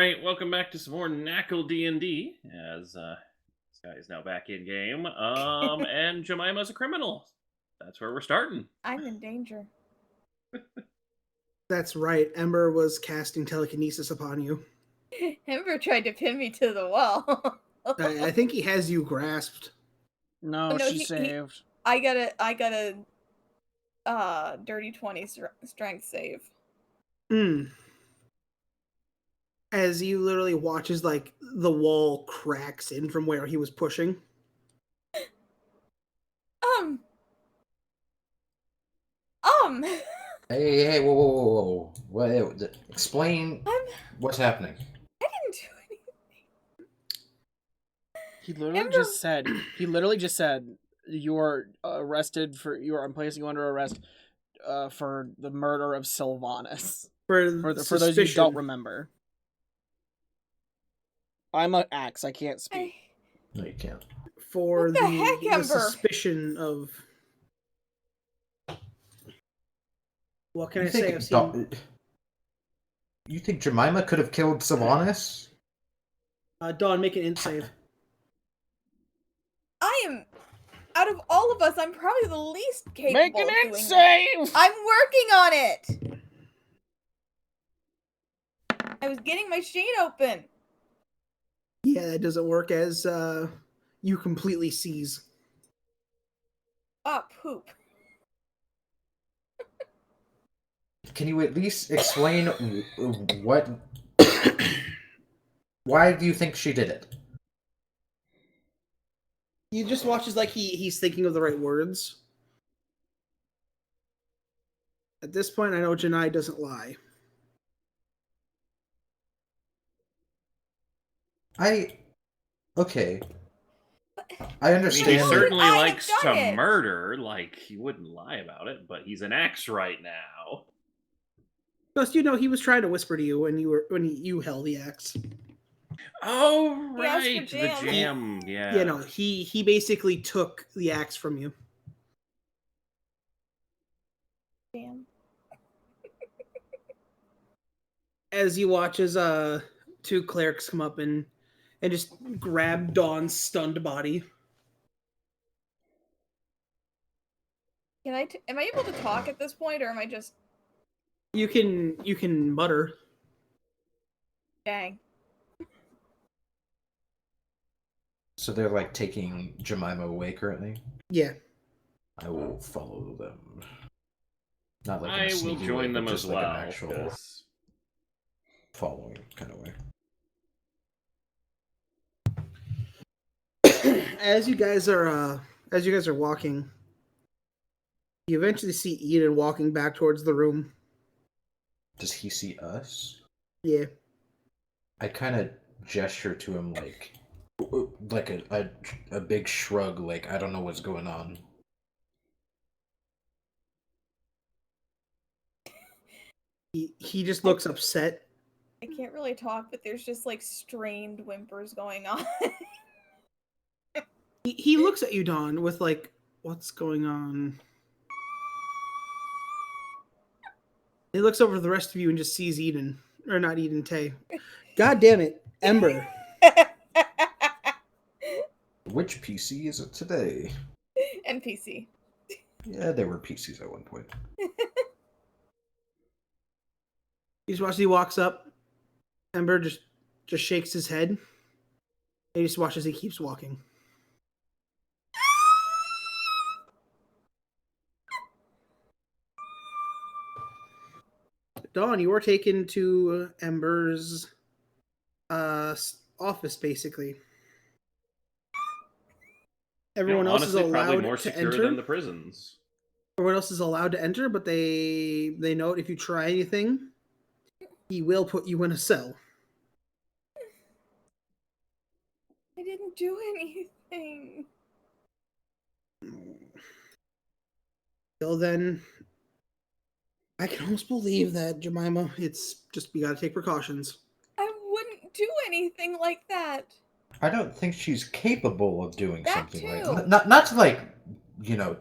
right, welcome back to some more NaCl DnD, as this guy is now back in game, and Jemima's a criminal. That's where we're starting. I'm in danger. That's right. Ember was casting telekinesis upon you. Ember tried to pin me to the wall. I think he has you grasped. No, she saved. I got a dirty 20 strength save. As you literally watches like the wall cracks in from where he was pushing. Hey, whoa. What? Explain what's happening. I didn't do anything. He literally just said you're arrested I'm placing you under arrest for the murder of Sylvanas. For those who don't remember. I'm an axe, I can't speak. No, you can't. For what the heck, Ember? Suspicion of... What can I say? You think Jemima could have killed Sylvanas? Dawn, make an int save. I am... Out of all of us, I'm probably the least capable Make an of int doing save! that. I'm working on it! I was getting my shade open. Yeah, that doesn't work as you completely seize. Ah, poop. Can you at least explain what... Why do you think she did it? He just watches like he's thinking of the right words. At this point, I know Gineye doesn't lie. Okay. I understand. I mean, he certainly I likes have done to it. murder, like, he wouldn't lie about it, but he's an axe right now. Plus, you know, he was trying to whisper to you when you held the axe. Oh, He asked for right, the jam. jam, yeah. Yeah, no, he basically took the axe from you. Damn. As you watch as two clerics come up and just grab Dawn's stunned body. Am I able to talk at this point, or am I just... You can mutter. Dang. So they're like taking Jemima away currently? Yeah. I will follow them. Not like in I a will sneaky join way, them but as just like well, an actual 'cause- following kind of way. As you guys are walking, you eventually see Eden walking back towards the room. Does he see us? Yeah. I kind of gesture to him like a big shrug, like I don't know what's going on. He just looks upset. I can't really talk, but there's just like strained whimpers going on. He looks at you, Dawn, with like, what's going on? He looks over the rest of you and just sees Eden. Or not Eden, Tay. God damn it, Ember. Which PC is it today? NPC. Yeah, they were PCs at one point. You just watch as he walks up. Ember just shakes his head. And you just watch as he keeps walking. Dawn, you are taken to Ember's office, basically. Everyone else honestly, is probably allowed more to secure enter. than the prisons. Everyone else is allowed to enter, but they note if you try anything, he will put you in a cell. I didn't do anything. Till then, I can almost believe that, Jemima. It's just, we gotta take precautions. I wouldn't do anything like that. I don't think she's capable of doing That something too. like not to like, you know,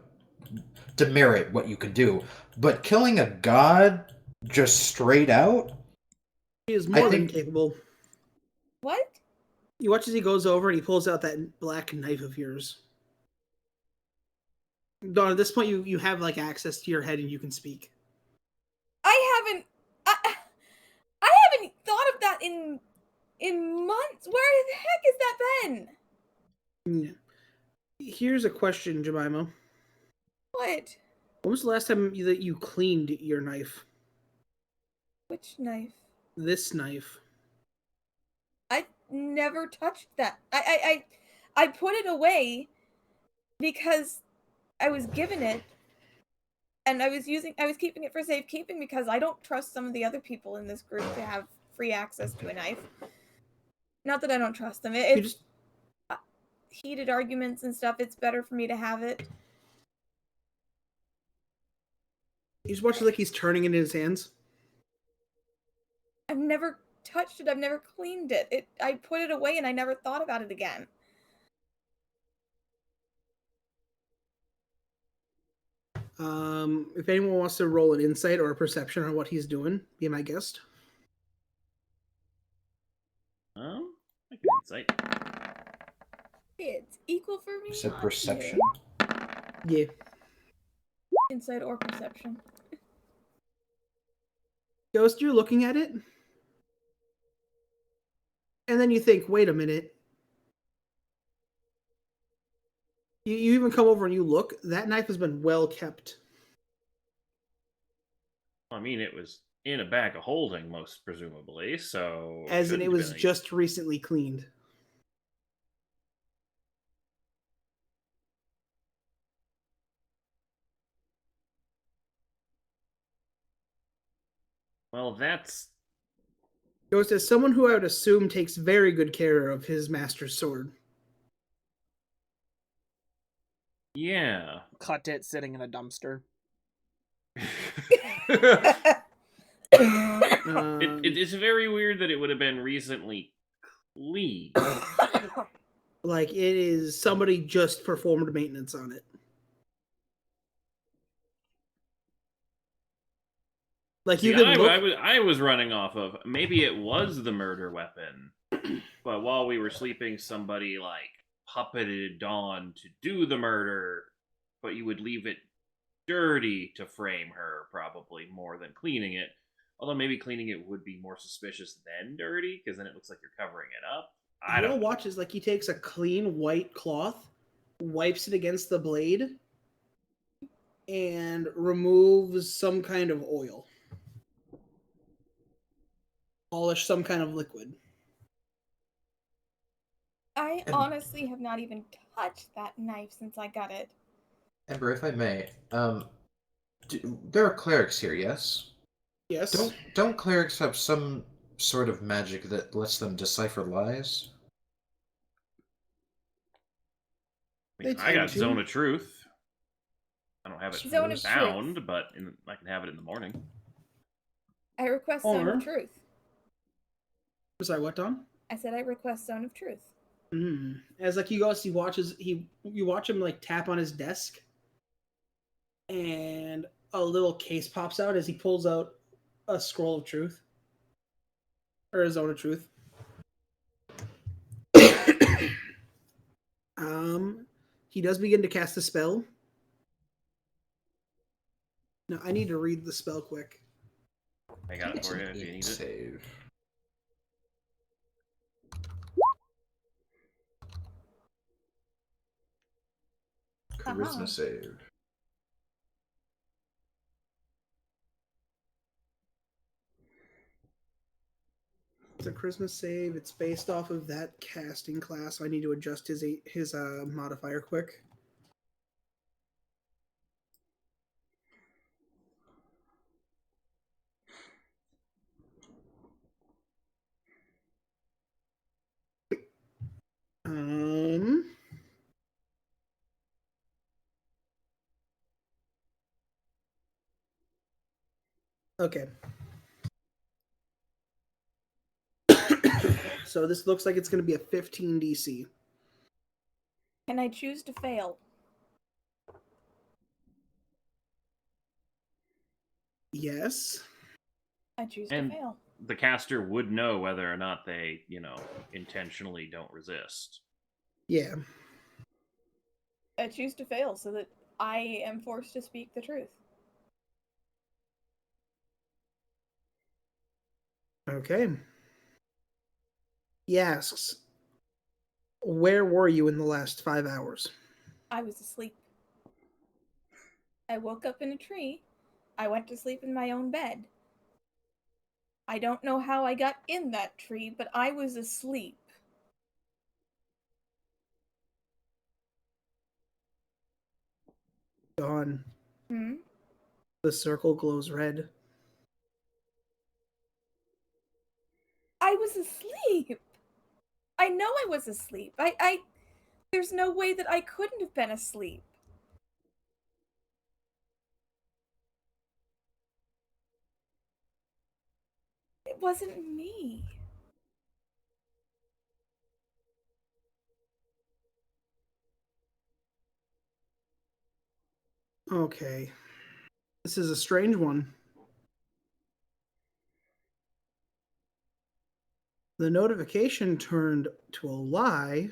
demerit what you could do, but killing a god just straight out. She is more than think- capable. What? You watch as he goes over and he pulls out that black knife of yours. Dawn, at this point, you have like access to your head and you can speak. I haven't thought of that in months. Where the heck has that been? Here's a question, Jemima. What? When was the last time that you cleaned your knife? Which knife? This knife. I never touched that. I put it away because I was given it, and I was keeping it for safekeeping because I don't trust some of the other people in this group to have free access to a knife. Not that I don't trust them. It's just heated arguments and stuff. It's better for me to have it. You just watch it like he's turning it in his hands. I've never touched it. I've never cleaned it. I put it away and I never thought about it again. If anyone wants to roll an insight or a perception on what he's doing, be my guest. I can insight. It's equal for me. You said perception? Yeah. Insight or perception. Ghost, you're looking at it. And then you think, wait a minute. You even come over and you look. That knife has been well kept. I mean, it was in a bag of holding, most presumably, so... As in, it was just recently cleaned. Well, that's... Ghost, as someone who I would assume takes very good care of his master's sword. Yeah. Cut it sitting in a dumpster. It's very weird that it would have been recently cleaned. Like, it is somebody just performed maintenance on it. Like, you See, could look... I was running off of, maybe it was the murder weapon, but while we were sleeping, somebody, like, puppeted Dawn to do the murder, but you would leave it dirty to frame her, probably, more than cleaning it. Although maybe cleaning it would be more suspicious than dirty, because then it looks like you're covering it up. I don't know. Watch is like he takes a clean white cloth, wipes it against the blade, and removes some kind of oil. Polish some kind of liquid. I honestly have not even touched that knife since I got it. Ember, if I may, there are clerics here, yes? Yes. Don't clerics have some sort of magic that lets them decipher lies? I got Zone of Truth. I don't have it Zone of sound, Truth. but I can have it in the morning. I request Zone of Truth. Sorry, what, Don? I said I request Zone of Truth. As like you watch him like tap on his desk, and a little case pops out as he pulls out a scroll of truth, or a Zone of Truth. He does begin to cast a spell. No, I need to read the spell quick. I got it for you if you need it. Save. Charisma saved. It's a Charisma save. It's based off of that casting class. So I need to adjust his modifier quick. Okay. So this looks like it's going to be a 15 DC. Can I choose to fail? Yes. I choose to fail. the caster would know whether or not they, intentionally don't resist. Yeah. I choose to fail so that I am forced to speak the truth. Okay. He asks, where were you in the last 5 hours? I was asleep. I woke up in a tree. I went to sleep in my own bed. I don't know how I got in that tree, but I was asleep. Dawn. Hmm? The circle glows red. I was asleep. I know I was asleep. There's no way that I couldn't have been asleep. It wasn't me. Okay. This is a strange one. The notification turned to a lie,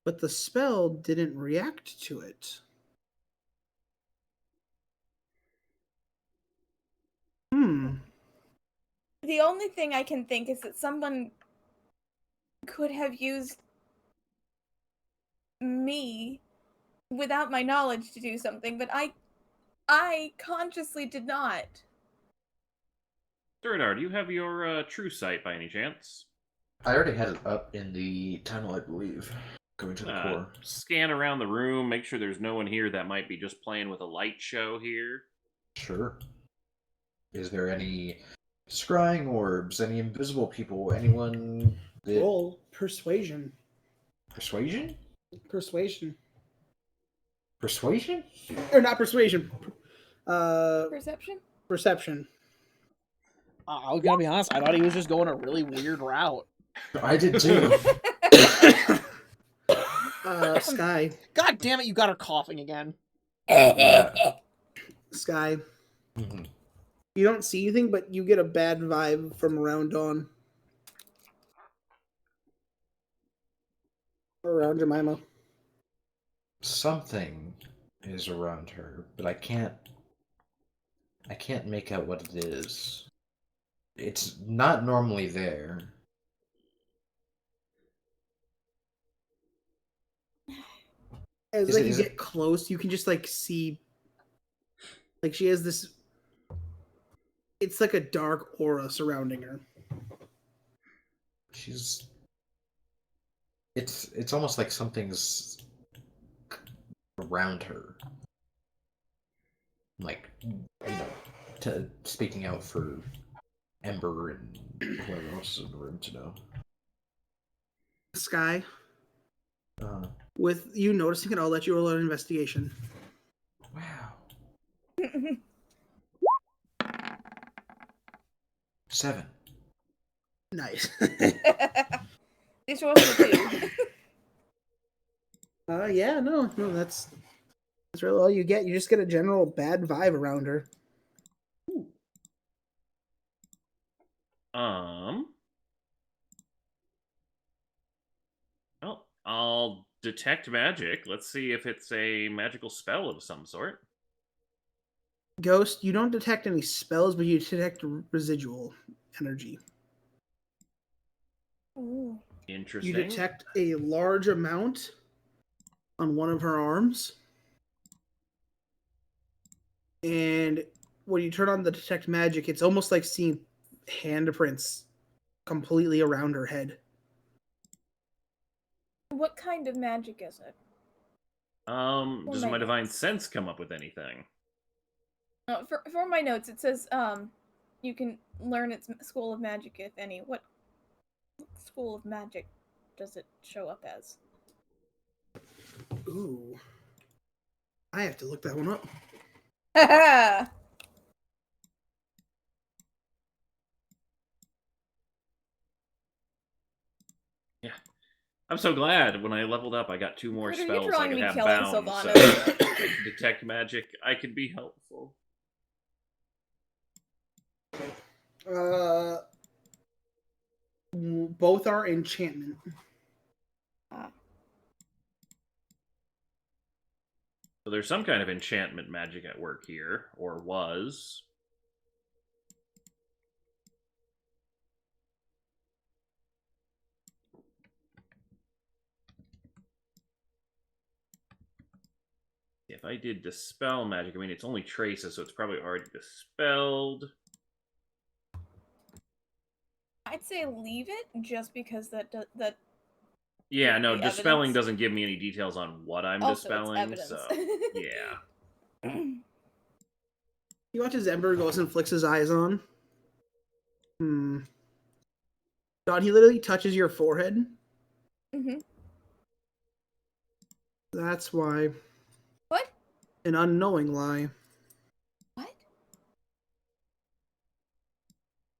but the spell didn't react to it. The only thing I can think is that someone could have used me without my knowledge to do something, but I consciously did not. Zuradar, do you have your true sight by any chance? I already had it up in the tunnel, I believe. Going to the core. Scan around the room, make sure there's no one here that might be just playing with a light show here. Sure. Is there any scrying orbs, any invisible people, anyone that... Roll persuasion. Persuasion? Persuasion. Persuasion? Or not persuasion. Perception? Perception. I gotta be honest, I thought he was just going a really weird route. I did too. Sky. God damn it, you got her coughing again. Sky. Mm-hmm. You don't see anything, but you get a bad vibe from around Dawn. Around Jemima. Something is around her, but I can't make out what it is. It's not normally there. As you get close, you can just see, she has this. It's like a dark aura surrounding her. It's almost like something's around her. Speaking out for Ember and whoever else is in the room to know. Sky. With you noticing it, I'll let you roll an investigation. Wow. 7. This Nice. was a 2. Yeah, no, that's really all you get. You just get a general bad vibe around her. Well, I'll detect magic. Let's see if it's a magical spell of some sort. Ghost, you don't detect any spells, but you detect residual energy. Ooh. Interesting. You detect a large amount on one of her arms. And when you turn on the detect magic, it's almost like seeing handprints completely around her head. What kind of magic is it? Does my divine sense come up with anything? For my notes, it says you can learn its school of magic, if any. What school of magic does it show up as? Ooh. I have to look that one up. Yeah. I'm so glad when I leveled up I got 2 more spells I could have bound, so detect magic, I could be helpful. Both are enchantment. So there's some kind of enchantment magic at work here, or was. If I did dispel magic, I mean, it's only traces, so it's probably already dispelled. I'd say leave it just because that Yeah, no, the dispelling evidence. doesn't give me any details on what I'm Also, it's dispelling, evidence. so yeah. He watches Ember goes and flicks his eyes on. Don, he literally touches your forehead. Mm-hmm. That's why. What? An unknowing lie. What?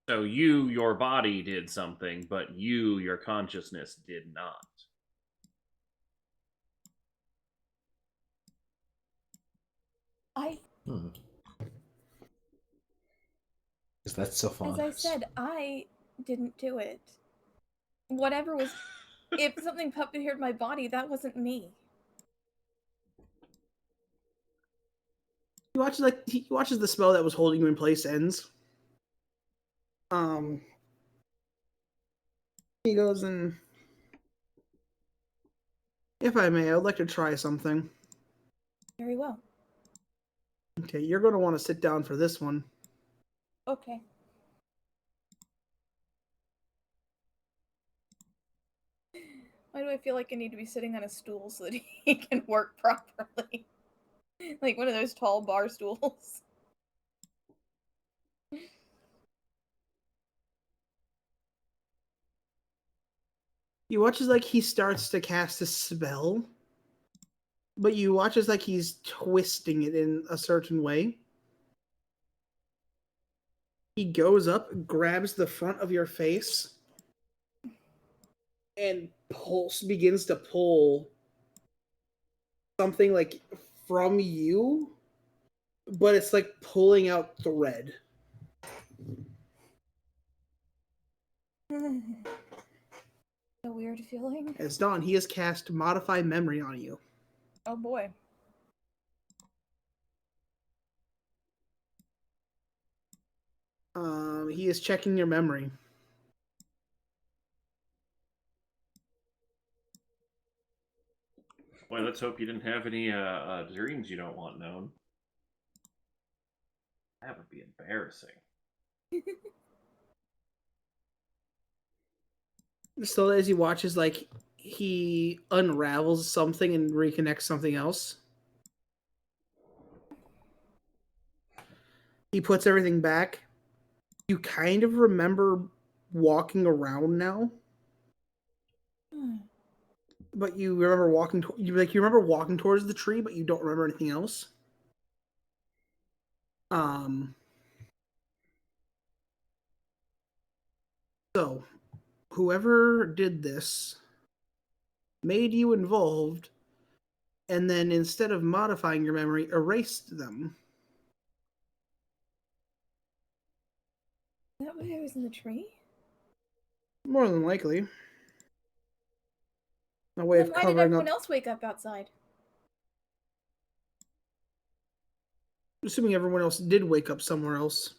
So you, your body did something, but you, your consciousness, did not. Is that Sylvanas? As I said, I didn't do it. Whatever was... if something puppeteered my body, that wasn't me. He watches the spell that was holding you in place ends. He goes and, if I may, I would like to try something. Very well. Okay, you're going to want to sit down for this one. Okay. Why do I feel like I need to be sitting on a stool so that he can work properly? Like one of those tall bar stools. You watch as like he starts to cast a spell, but you watch as like he's twisting it in a certain way. He goes up, grabs the front of your face, and begins to pull something like from you, but it's like pulling out thread. A weird feeling. As Dawn, he has cast Modify Memory on you. Oh boy. He is checking your memory. Boy, let's hope you didn't have any dreams you don't want known. That would be embarrassing. So as he watches, like, he unravels something and reconnects something else. He puts everything back. You kind of remember walking around now. But you remember you remember walking towards the tree, but you don't remember anything else. So whoever did this made you involved, and then instead of modifying your memory, erased them. Is that why I was in the tree? More than likely. A way Then of why did covering everyone up. else wake up outside? Assuming everyone else did wake up somewhere else.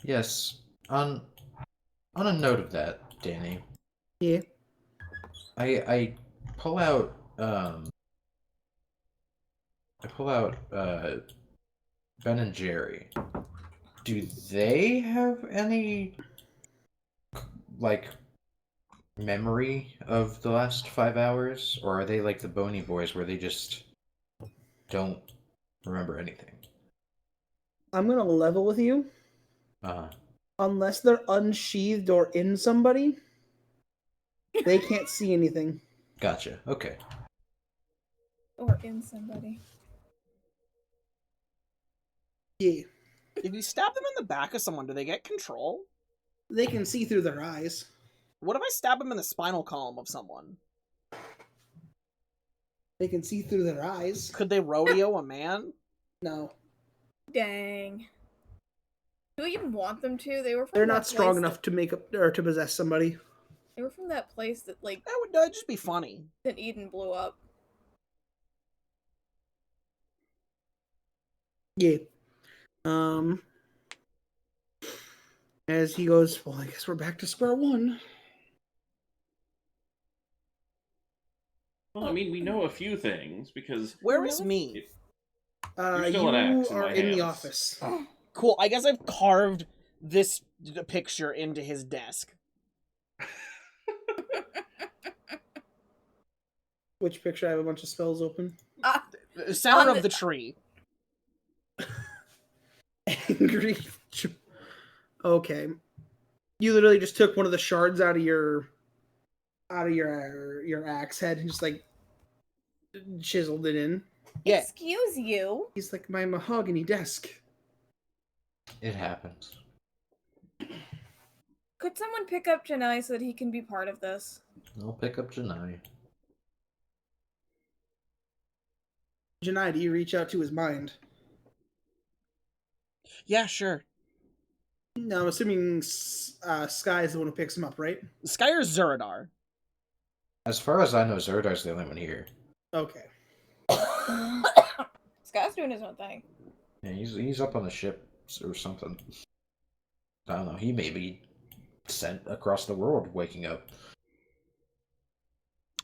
Yes. On a note of that, Danny. Yeah. I pull out Ben and Jerry. Do they have any like memory of the last 5 hours, or are they like the Bony Boys where they just don't remember anything? I'm gonna level with you. Unless they're unsheathed or in somebody, they can't see anything. Gotcha. Okay. Or in somebody. Yeah. If you stab them in the back of someone, do they get control? They can see through their eyes. What if I stab them in the spinal column of someone? They can see through their eyes. Could they rodeo a man? No. Dang. Do we even want them to? They were from They're that not strong place enough to make up or to possess somebody. They were from that place that, like, That would just be funny. that Eden blew up. Yeah. As he goes, well, I guess we're back to square one. Well, I mean, we know a few things because Where is me? You're still You an axe in are my in the hands. office. Cool. I guess I've carved this picture into his desk. Which picture? I have a bunch of spells open. The center of the tree. Angry. Okay. You literally just took one of the shards out of your axe head and just like chiseled it in. Yeah. Excuse you. He's like my mahogany desk. It happens. Could someone pick up Gineye so that he can be part of this? I'll pick up Gineye. Gineye, do you reach out to his mind? Yeah, sure. No, I'm assuming Sky is the one who picks him up, right? Sky or Zuradar? As far as I know, Zurdar's the only one here. Okay. Scott's doing his own thing. Yeah, he's up on the ship or something. I don't know. He may be sent across the world, waking up.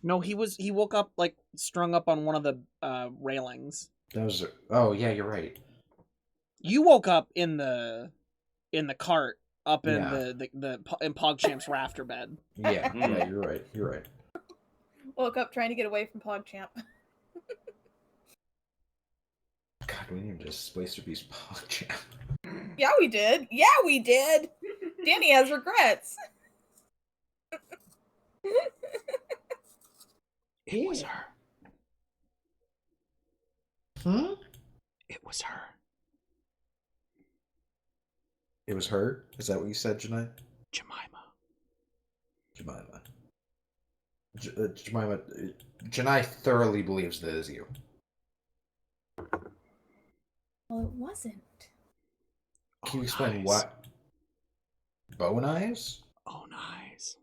No, he woke up like strung up on one of the railings. That was. Oh yeah, you're right. You woke up in the cart up in Yeah. in PogChamp's rafter bed. Yeah, yeah, you're right. You're right. Woke up trying to get away from PogChamp. God, we need to just waste a piece of PogChamp. Yeah, we did. Yeah, we did. Danny has regrets. It was her. Hmm? It was her. It was her? Is that what you said, Gineye? Jemima. Jemima. Jemima. Gineye thoroughly believes that is you. Well, it wasn't. Can you explain what? Bone eyes? Oh, nice.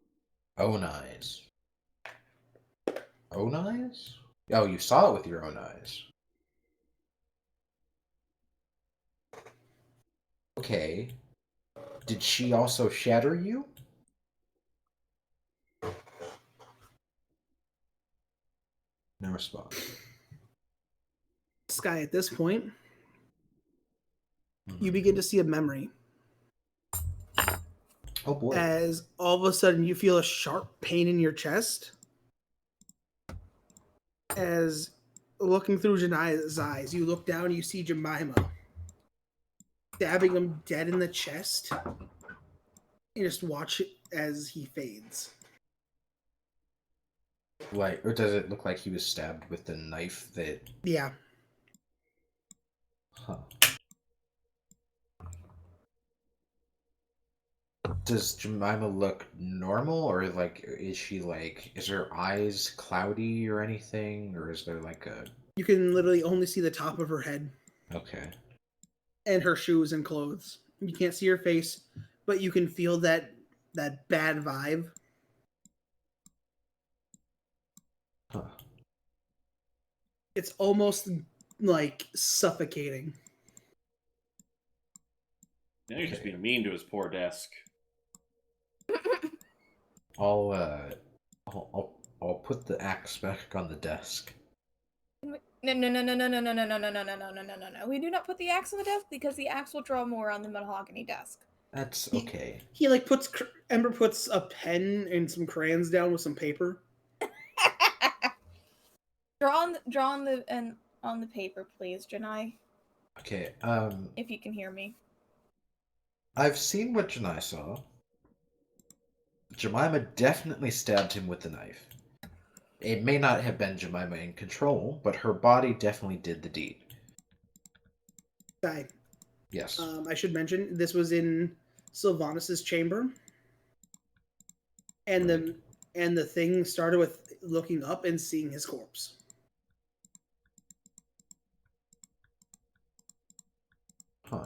Own eyes. Own eyes? Oh, you saw it with your own eyes. Okay. Did she also shatter you? No response. Sky, at this point, Mhm. you begin to see a memory. Oh boy. As all of a sudden you feel a sharp pain in your chest. As looking through Jania's eyes, you look down and you see Jemima stabbing him dead in the chest. You just watch it as he fades. Like, or does it look like he was stabbed with the knife that... Yeah. Huh. Does Jemima look normal, or like, is she like, is her eyes cloudy or anything, or is there like a... You can literally only see the top of her head Okay. and her shoes and clothes. You can't see her face, but you can feel that bad vibe. Huh. It's almost like suffocating. Now you're just being mean to his poor desk. I'll put the axe back on the desk. No. We do not put the axe on the desk because the axe will draw more on the mahogany desk. That's okay. He like Ember puts a pen and some crayons down with some paper. Draw on the paper, please, Gineye. Okay, If you can hear me. I've seen what Gineye saw. Jemima definitely stabbed him with the knife. It may not have been Jemima in control, but her body definitely did the deed. Guy. Yes. I should mention this was in Sylvanas' chamber, and the thing started with looking up and seeing his corpse. Huh.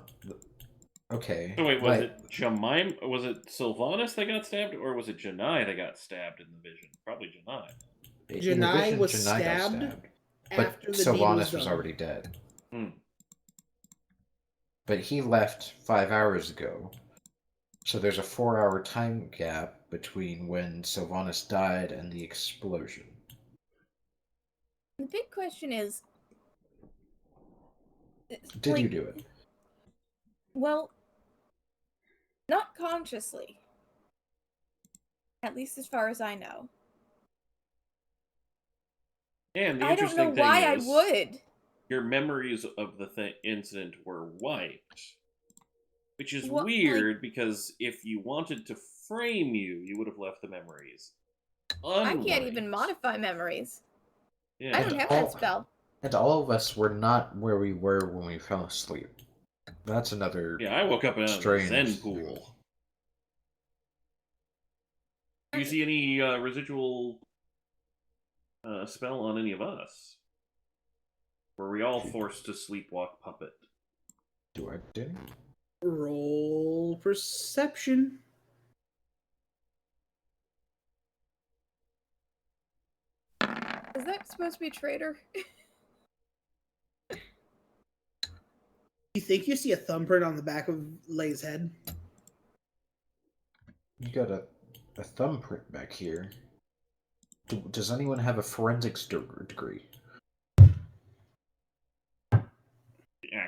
Okay. So wait, was it Jemima? Was it Sylvanas that got stabbed, or was it Gineye that got stabbed in the vision? Probably Gineye. Gineye was stabbed but after the Sylvanas deed was done. already dead. Hmm. But he left 5 hours ago. So there's a 4-hour time gap between when Sylvanas died and the explosion. The big question is... Did you do it? Well, not consciously. At least as far as I know. And the I don't interesting know why I thing is, would. your memories of the incident were wiped. Which is What, weird, because if you wanted to frame you, you would have left the memories I can't unwiped. even modify memories. Yeah. I don't have that spell. And all of us were not where we were when we fell asleep. That's another Yeah, I woke up in a strange Zen pool. Do you see any residual spell on any of us? Were we all forced to sleepwalk puppet? Do I do? Roll perception. Is that supposed to be traitor? You think you see a thumbprint on the back of Lay's head? You got a thumbprint back here. Does anyone have a forensics degree?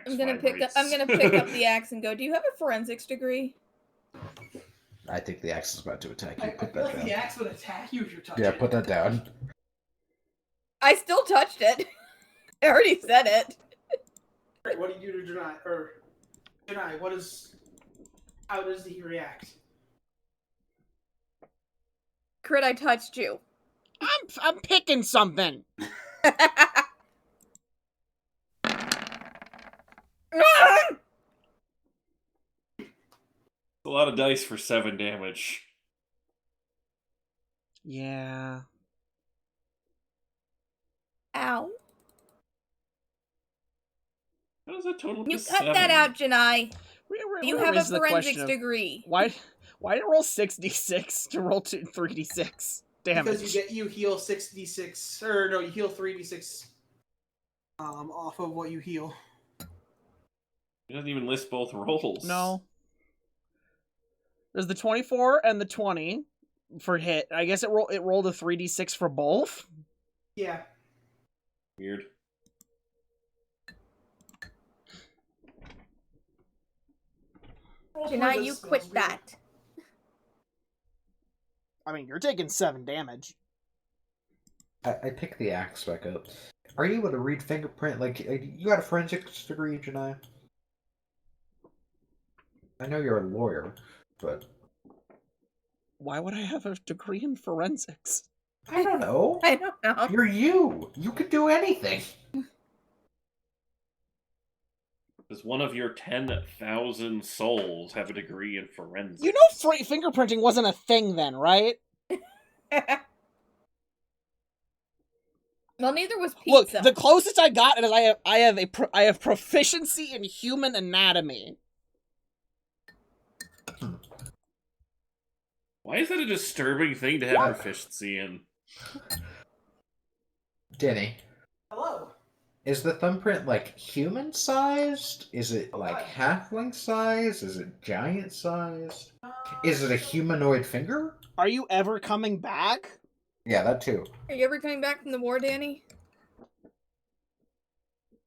I'm gonna pick up the axe and go, do you have a forensics degree? I think the axe is about to attack you. I Put feel that like down. the axe would attack you if you're touching Yeah, it. put that down. I still touched it. I already said it. Right, what do you do to Gineye? Or Gineye, how does he react? Crit, I touched you. I'm picking something. A lot of dice for 7 damage. Yeah. Ow. How does that total You to cut 7? that out, Gineye. Do You have a forensics degree. Why did it roll 6d6 to roll 3d6 damage? Because you heal 6d6, or no, you heal 3d6 off of what you heal. It doesn't even list both rolls. No. There's the 24 and the 20 for hit. I guess it rolled a 3d6 for both. Yeah. Weird. Gineye, you quit that. I mean, you're taking 7 damage. I pick the axe back up. Are you able to read fingerprint? Like, you got a forensics degree, Gineye? I know you're a lawyer, but... Why would I have a degree in forensics? I don't know. I don't know. You're you. You could do anything. Does one of your 10,000 souls have a degree in forensics? You know fingerprinting wasn't a thing then, right? Well, neither was pizza. Look, the closest I got is I have proficiency in human anatomy. Why is that a disturbing thing to have proficiency in? Denny, Hello. is the thumbprint, like, human-sized? Is it, like, halfling-sized? Is it giant-sized? Is it a humanoid finger? Are you ever coming back? Yeah, that too. Are you ever coming back from the war, Danny?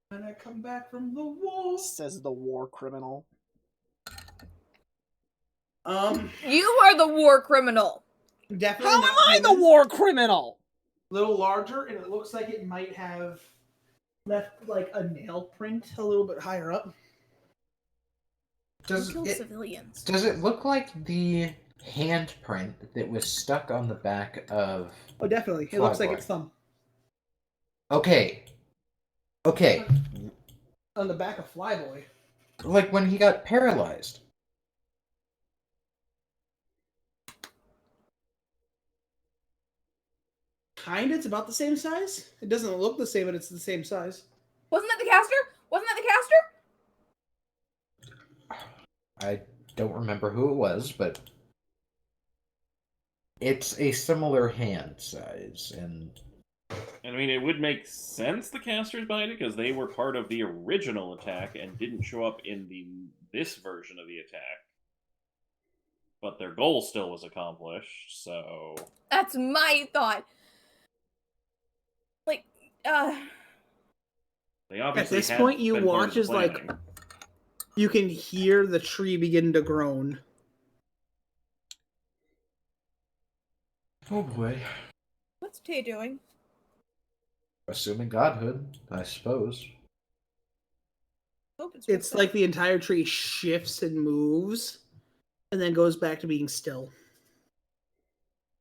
When I come back from the war. Says the war criminal. You are the war criminal. Definitely. How am I the war criminal? Little larger, and it looks like it might have left like a nail print a little bit higher up. Does Kill it, civilians. does it look like the handprint that was stuck on the back of... Oh, definitely. It looks like Flyboy? its thumb. Okay. Okay. On the back of Flyboy. Like when he got paralyzed. Kinda, it's about the same size. It doesn't look the same, but it's the same size. Wasn't that the caster? Wasn't that the I don't remember who it was, but it's a similar hand size, and I mean, it would make sense the casters behind it because they were part of the original attack and didn't show up in this version of the attack. But their goal still was accomplished, so That's my thought. Like, they obviously At this had point, you been part watch of the as like planning. you can hear the tree begin to groan. oh boy. what's Tay doing? Assuming godhood, I suppose. Hope it's It's like the entire tree shifts and moves, and then goes back to being still.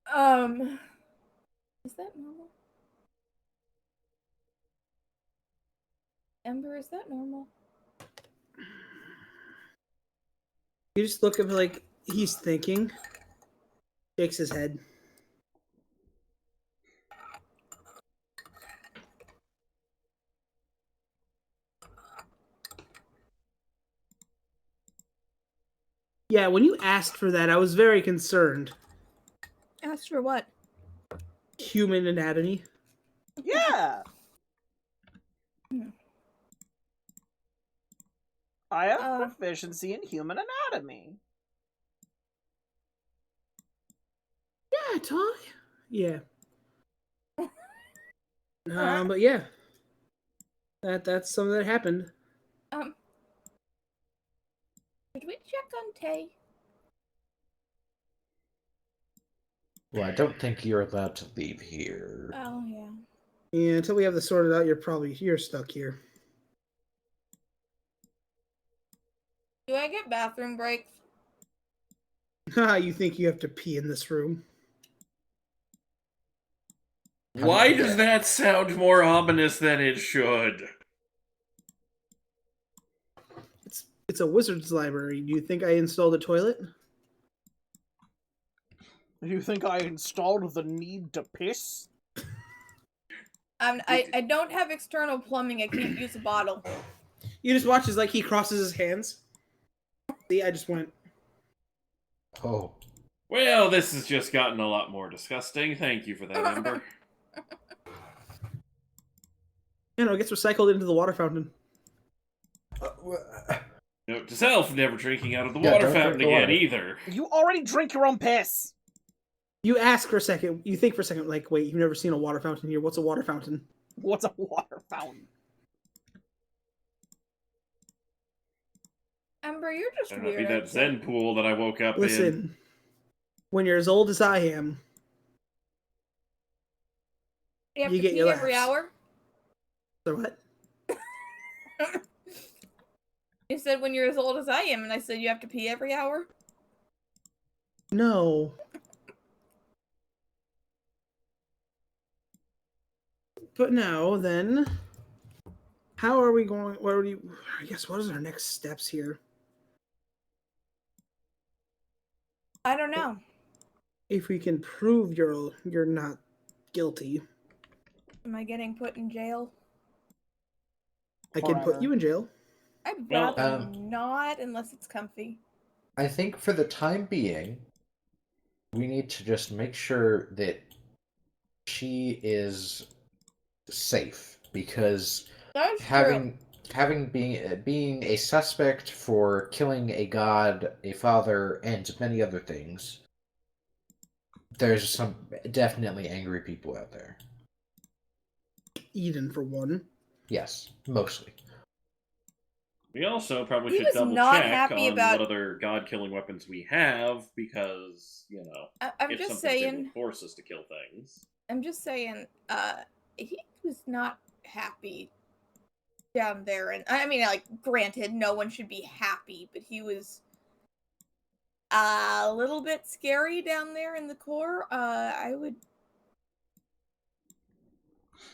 Is that normal? Ember, is that normal? You just look at him like he's thinking, shakes his head. Yeah, when you asked for that, I was very concerned. Asked for what? Human anatomy. Yeah. I have proficiency in human anatomy. Yeah, Ty. Yeah. But yeah, that's something that happened. Did we check on Tay? Well, I don't think you're allowed to leave here. Oh yeah. Yeah, until we have this sorted out, you're stuck here. Do I get bathroom breaks? You think you have to pee in this room? Why does that sound more ominous than it should? It's a wizard's library. Do you think I installed a toilet? You think I installed the need to piss? I don't have external plumbing. I can't use a bottle. You just watch as like he crosses his hands. See, I just went. Oh. Well, this has just gotten a lot more disgusting. Thank you for that, Ember. You know, it gets recycled into the water fountain. Note to self, never drinking out of the Yeah, water don't drink fountain the again water. either. You already drink your own piss. You ask for a second. You think for a second, like, wait, you've never seen a water fountain here. What's a water fountain? What's a water fountain? Ember, you're just That might be weird. that Zen pool that I woke up in. Listen, when you're as old as I am, You have you to get pee your every laughs. hour? so what? You said when you're as old as I am, and I said you have to pee every hour? No. But now, then, how are we going? I guess, what is our next steps here? I don't know. If we can prove you're not guilty, Am I getting put in jail? I can put Forever. you in jail. I'd Well, rather not, unless it's comfy. I think for the time being, we need to just make sure that she is safe, because That's true. being a suspect for killing a god, a father, and many other things, there's some definitely angry people out there. Eden, for one. Yes, mostly. We also probably He should was double not check happy on about- what other god-killing weapons we have, because, you know, I'm if just something's able saying. to force us to kill things. I'm just saying. He was not happy down there, and I mean, like, granted, no one should be happy, but he was a little bit scary down there in the core. I would.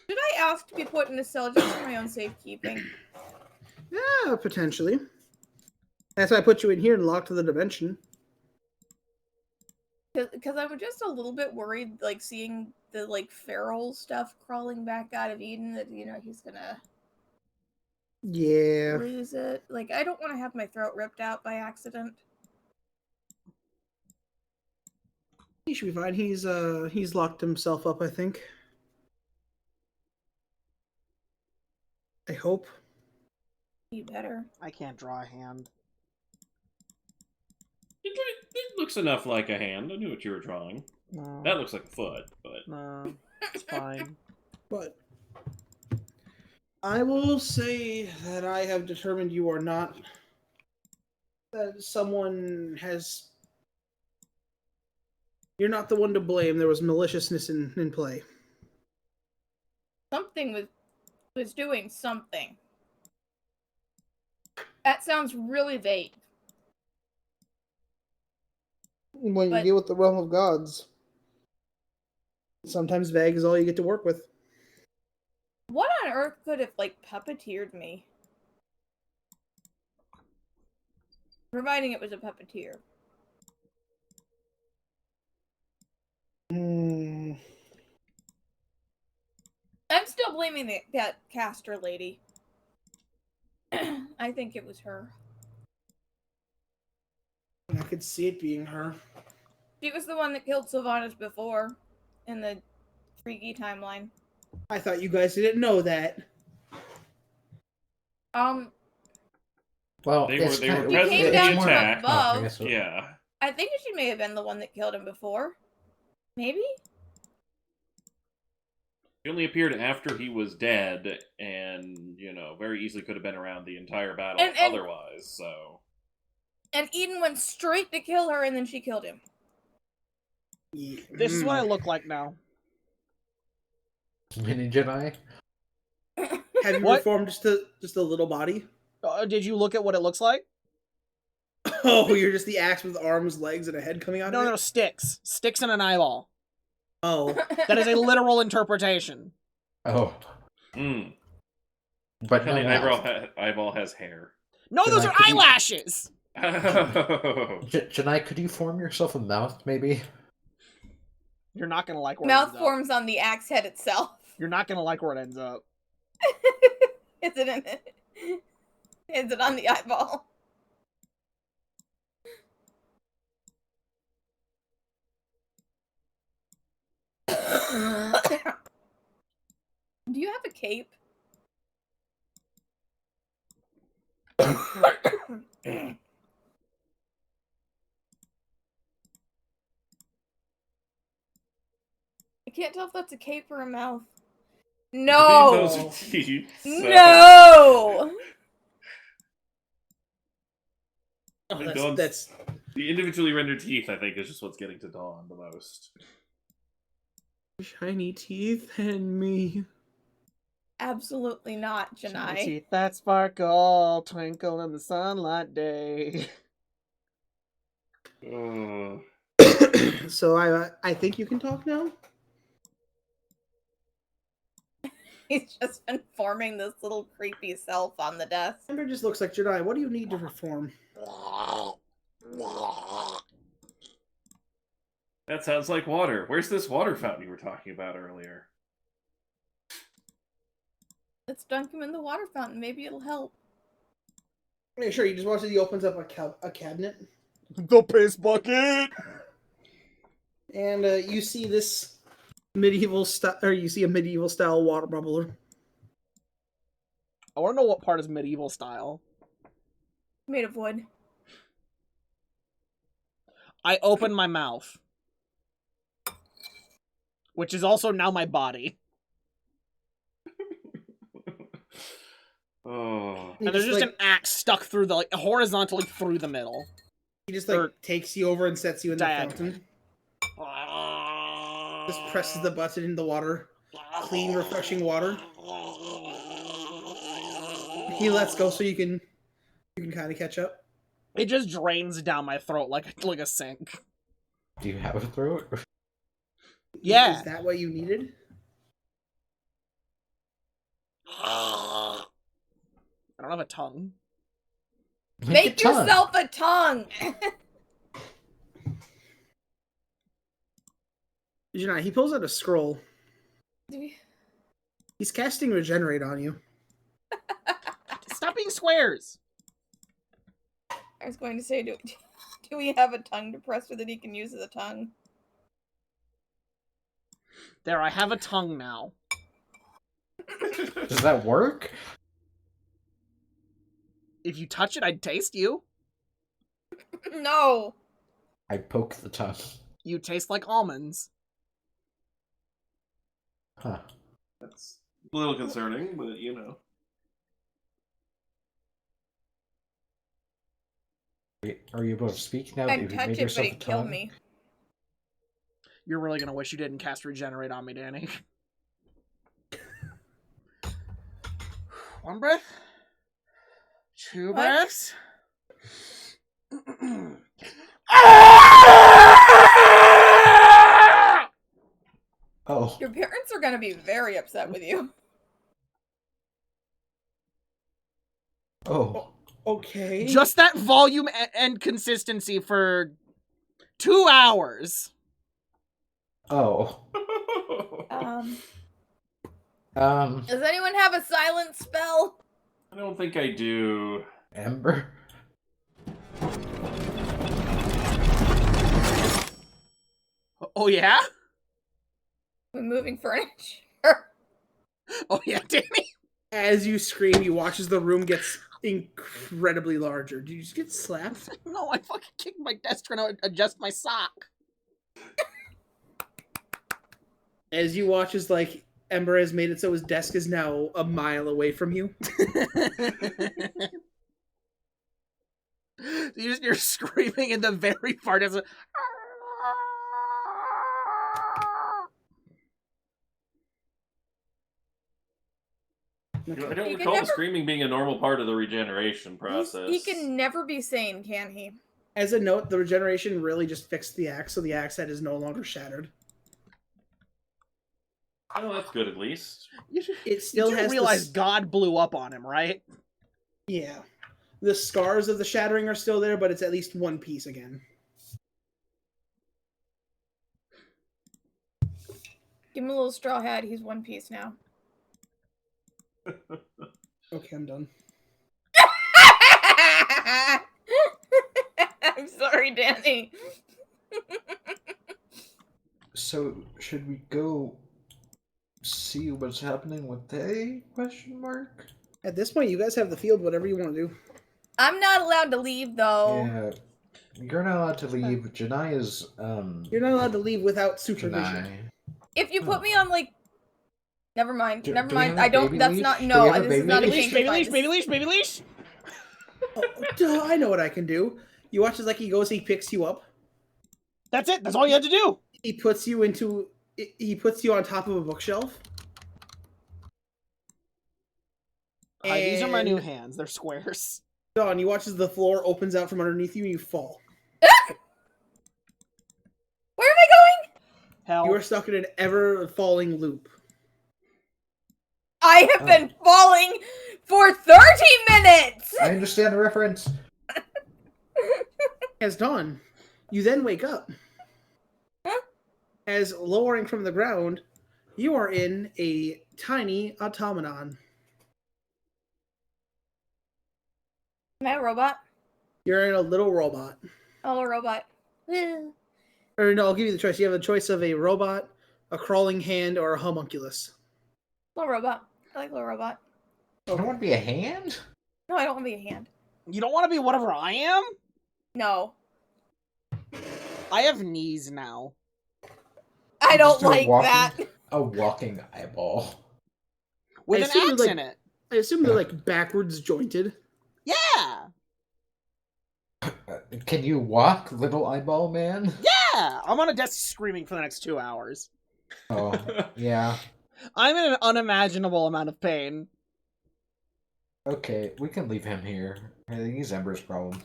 Should I ask to be put in a cell just for my own safekeeping? Yeah, potentially. That's why I put you in here and locked to the dimension. Because I'm just a little bit worried, like, seeing the, like, feral stuff crawling back out of Eden, that, you know, he's gonna Yeah. lose it. Like, I don't want to have my throat ripped out by accident. He should be fine. He's locked himself up, I think. I hope. You better. I can't draw a hand. It looks enough like a hand. I knew what you were drawing. No. That looks like a foot, but... No. It's fine. But I will say that I have determined you are not... that someone has... You're not the one to blame. There was maliciousness in play. Something was doing something. That sounds really vague. When you deal with the realm of gods, sometimes vague is all you get to work with. What on earth could have, like, puppeteered me? Providing it was a puppeteer. I'm still blaming that caster lady. I think it was her. I could see it being her. She was the one that killed Sylvanas before in the freaky timeline. I thought you guys didn't know that. Well, They it's were kind of- present came in down the from attack. above. I guess so. Yeah. I think she may have been the one that killed him before. Maybe? He only appeared after he was dead, and, you know, very easily could have been around the entire battle And- otherwise, so... And Eden went straight to kill her, and then she killed him. This is what I look like now. Mini Jedi? Have you What? reformed just a little body? Did you look at what it looks like? Oh, you're just the axe with arms, legs, and a head coming out No, of it? no, sticks. Sticks and an eyeball. Oh. That is a literal interpretation. Oh, Mm. but no And the mouth. eyeball has hair. No, Then those I are could- eyelashes! Oh. Jedi, could you form yourself a mouth, maybe? You're not gonna like where it Mouth ends forms on the axe head itself. up. You're not gonna like where it ends up. Is it in it? Is it on the eyeball? Do you have a cape? I can't tell if that's a cape or a mouth. No! Those are teeth. So. No! Oh, that's The individually rendered teeth, I think, is just what's getting to Dawn the most. shiny teeth and me. Absolutely not, Gineye. Teeth that sparkle, twinkle in the sunlight day. So I think you can talk now. He's just been forming this little creepy self on the desk. Amber just looks like Jedi. What do you need to reform? That sounds like water. Where's this water fountain you were talking about earlier? Let's dunk him in the water fountain. Maybe it'll help. Yeah, sure. You just watch as he opens up a cabinet, The piss bucket! and you see this medieval style, or you see a medieval style water bubbler. I want to know what part is medieval style. Made of wood. I open my mouth. Which is also now my body. Oh. He And there's just like, an axe stuck through the, like, horizontally through the middle. he just like or- takes you over and sets you in the Diagonal. fountain. Just presses the button in the water. Clean, refreshing water. He lets go so you can kind of catch up. It just drains down my throat like a sink. Do you have a throat? Yeah. Is that what you needed? I don't have a tongue. Make a tongue. yourself a tongue! Gineye, he pulls out a scroll. Do we- He's casting Regenerate on you. Stop being squares! I was going to say, do we have a tongue depressor that he can use as a tongue? There, I have a tongue now. Does that work? If you touch it, I'd taste you. No. I poke the tongue. You taste like almonds. Huh. That's a little concerning, but you know. Are you able to speak now that I'd you've touch made it, but yourself a it'd kill tongue? me. You're really gonna wish you didn't cast Regenerate on me, Danny. One breath. Two What? breaths. Oh. Your parents are gonna be very upset with you. Oh. Okay. Just that volume and consistency for 2 hours. Oh. Does anyone have a silent spell? I don't think I do. Ember? Oh, yeah? We're moving furniture. Oh, yeah, Danny. As you scream, you watch as the room gets incredibly larger. Did you just get slapped? No, I fucking kicked my desk trying to adjust my sock. As you watch as, like, Ember has made it so his desk is now a mile away from you. You're screaming in the very far distance. I don't He can recall never- screaming being a normal part of the regeneration process. He can never be sane, can he? As a note, the regeneration really just fixed the axe, so the axe head is no longer shattered. Oh, that's good at least. It still You do has realize the, God blew up on him, right? yeah. The scars of the shattering are still there, but it's at least one piece again. Give him a little straw hat. He's one piece now. Okay, I'm done. I'm sorry, Danny. So, should we go see what's happening with they? Question mark? At this point, you guys have the field, whatever you want to do. I'm not allowed to leave, though. Yeah. You're not allowed to leave. Gineye is, You're not allowed to leave without supervision. Gineye. If you put me on, like... Never mind. Do Never we mind. have a I don't... baby That's leash? not... Do we No, have a this is not a baby kink Baby fight. leash, This baby is- leash, baby leash. Oh, duh, I know what I can do. You watch as like he goes, he picks you up. That's it. That's all you had to do. He puts you into. He puts you on top of a bookshelf. Hi, these are my new And- hands. They're squares. Dawn, you watch as the floor opens out from underneath you and you fall. Where am I going? Hell. You are stuck in an ever falling loop. I have been falling for 30 minutes! I understand the reference. As Dawn, you then wake up. Huh? As lowering from the ground, you are in a tiny automaton. Am I a robot? You're in a little robot. Oh, a robot. Or no, I'll give you the choice. You have a choice of a robot, a crawling hand, or a homunculus. Little robot. I like little robot. You don't want to be a hand? No, I don't want to be a hand. You don't want to be whatever I am? No. I have knees now. I don't Just a like walking- that. A walking eyeball. With I an assume, axe like- in it. I assume they're like backwards jointed. Yeah. Can you walk, little eyeball man? Yeah. I'm on a desk screaming for the next 2 hours. Oh, yeah. I'm in an unimaginable amount of pain. Okay, we can leave him here. I think he's Ember's problem.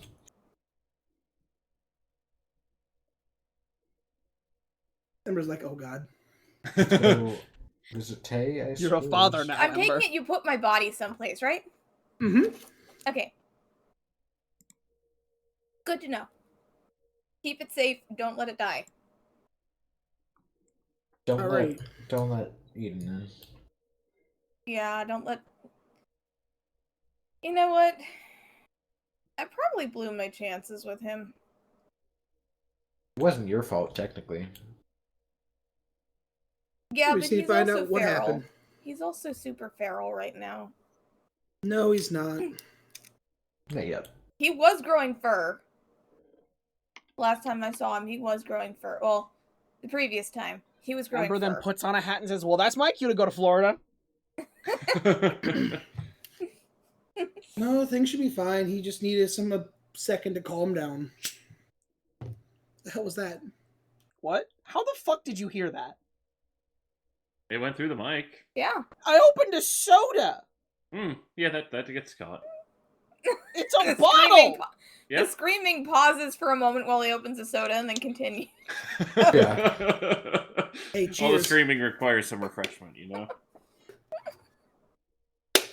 Ember's like, oh god. So, is it Tay? I You're a suppose? father now. I'm Ember. taking it you put my body someplace, right? Mm-hmm. Okay. Good to know. Keep it safe. Don't let it die. Don't All let right. don't let Eden in. Yeah, don't let... You know what? I probably blew my chances with him. It wasn't your fault, technically. Yeah, We but need he's to find also out what feral. happened. He's also super feral right now. No, he's not. Not yet. He was growing fur. Last time I saw him, he was growing fur. Well, the previous time, he was growing Ember fur. then puts on a hat and says, "Well, that's my cue to go to Florida." No, things should be fine. He just needed a second to calm down. The hell was that? What? How the fuck did you hear that? It went through the mic. Yeah. I opened a soda. Yeah, that gets caught. It's a The bottle. Yep. The screaming pauses for a moment while he opens a soda and then continues. Yeah. Hey, All the cheers. screaming requires some refreshment, you know?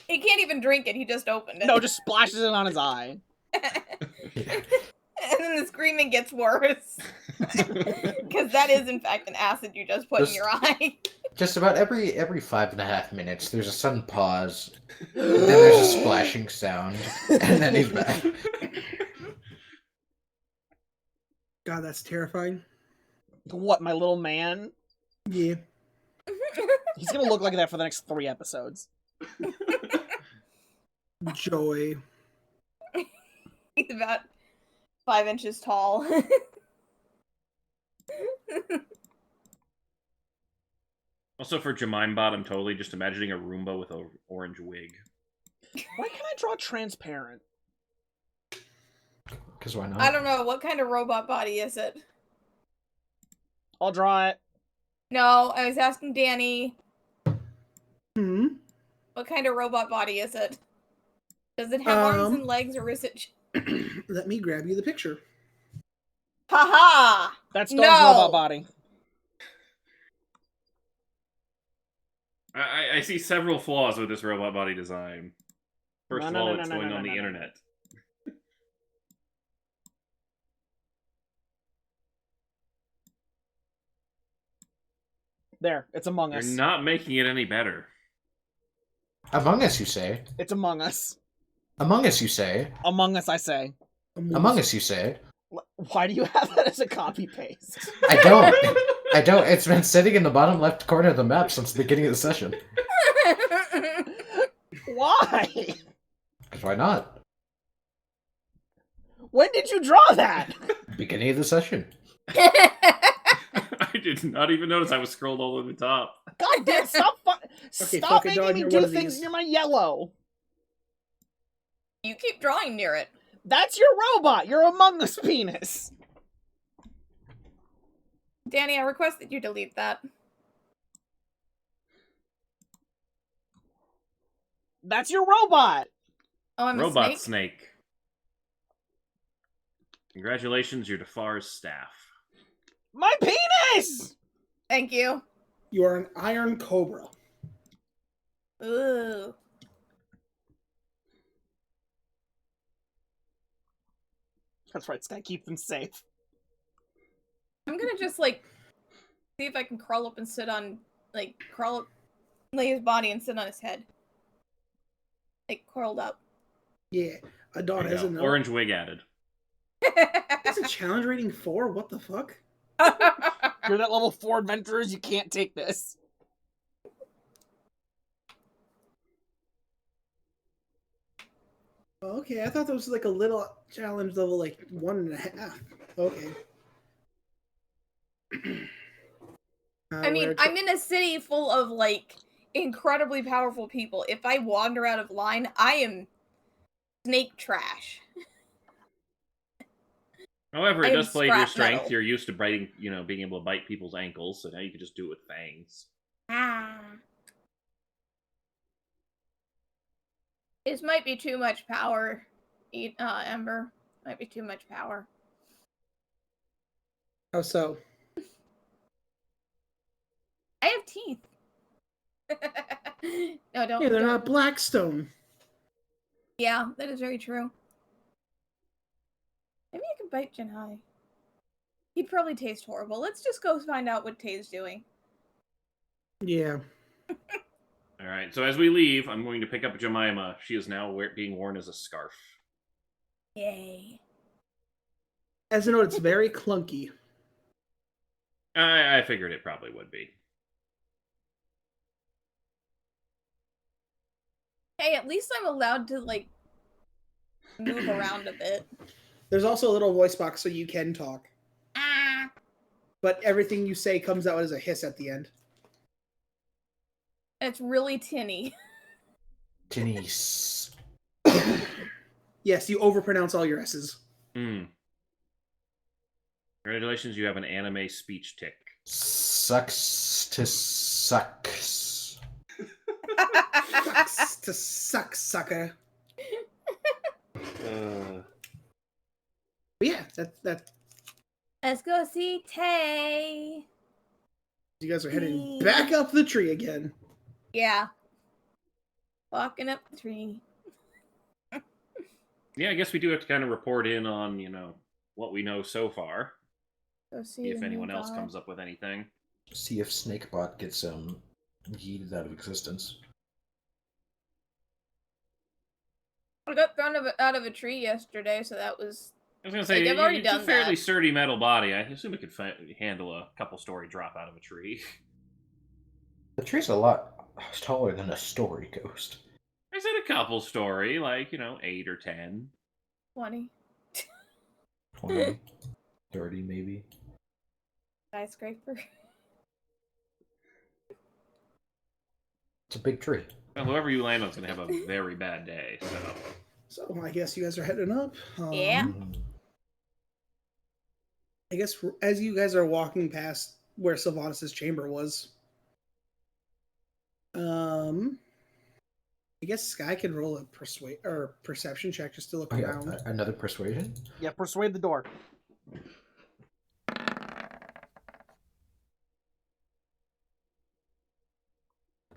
He can't even drink it, he just opened it. No, just splashes it on his eye. And then the screaming gets worse. Because that is, in fact, an acid you just put in your eye. Just about every 5.5 minutes, there's a sudden pause, and then there's a splashing sound, and then he's back. God, that's terrifying. What, my little man? Yeah. He's gonna look like that for the next 3 episodes. Joy. He's about 5 inches tall. Also, for Jemima Bot, I'm totally just imagining a Roomba with an orange wig. Why can't I draw transparent? Because why not? I don't know, what kind of robot body is it? I'll draw it. No, I was asking Danny, Hmm? what kind of robot body is it? Does it have arms Um, and legs, or is it... Let me grab you the picture. Haha! That's No! Dawn's robot body. I see several flaws with this robot body design. First of all, it's going on the internet. There, it's Among You're Us. not making it any better. Among Us, you say? It's Among Us. Among Us, you say? Among Us, I say. Among Us, you say? Why do you have that as a copy paste? I don't. I don't. It's been sitting in the bottom left corner of the map since the beginning of the session. Why? Because why not? When did you draw that? Beginning of the session. I did not even notice I was scrolled all the way to the top. God damn, stop fucking making dog, me you're do one of things these. near my yellow. You keep drawing near it. That's your robot. You're Among Us penis. Danny, I request that you delete that. That's your robot. Oh, I'm Robot a snake? snake. Congratulations, you're Defar's staff. My penis! Thank you. You are an iron cobra. Ooh. That's right, it's gotta keep them safe. I'm gonna just, like, see if I can crawl up and sit on, like, crawl up, lay his body and sit on his head. Like, curled up. Yeah. A dog There you has go. a Orange wig added. That's a challenge rating 4? What the fuck? You're that level 4 adventurers, you can't take this. Okay, I thought that was like a little challenge level, like 1.5. Okay. I mean, I'm in a city full of, like, incredibly powerful people. If I wander out of line, I am snake trash. However, I it am does play to your scrap strength. metal. You're used to biting, being able to bite people's ankles, so now you can just do it with fangs. Ah. This might be too much power, Ember. Might be too much power. How so? I have teeth. No, don't. Yeah, they're don't. not Blackstone. Yeah, that is very true. Maybe I can bite Gineye. He'd probably taste horrible. Let's just go find out what Tay's doing. Yeah. Alright, so as we leave, I'm going to pick up Jemima. She is now being worn as a scarf. Yay. As a note, it's very clunky. I figured it probably would be. Hey, at least I'm allowed to, like, move around a bit. There's also a little voice box so you can talk. Ah! But everything you say comes out as a hiss at the end. It's really tinny. Denise. Yes, you overpronounce all your S's. Congratulations, you have an anime speech tick. Sucks to sucks. Sucks to suck, sucker. But yeah, that. Let's go see Tay. You guys are heading back up the tree again. Yeah. Walking up the tree. Yeah, I guess we do have to kind of report in on, what we know so far. Go See if anyone else comes up with anything. See if Snakebot gets yeeted out of existence. I got thrown out of a tree yesterday, so that was... I was going to say, I've already it's a done fairly that. sturdy metal body. I assume it could handle a couple-story drop out of a tree. The tree's a lot taller than a story ghost. I said a couple-story, like, 8 or 10. 20. 20, 30 maybe. Skyscraper. It's a big tree. Well, whoever you land on is going to have a very bad day, so... So I guess you guys are heading up. Yeah. I guess as you guys are walking past where Sylvanas' chamber was, I guess Sky can roll a perception check just to look around. Another persuasion? Yeah, persuade the door.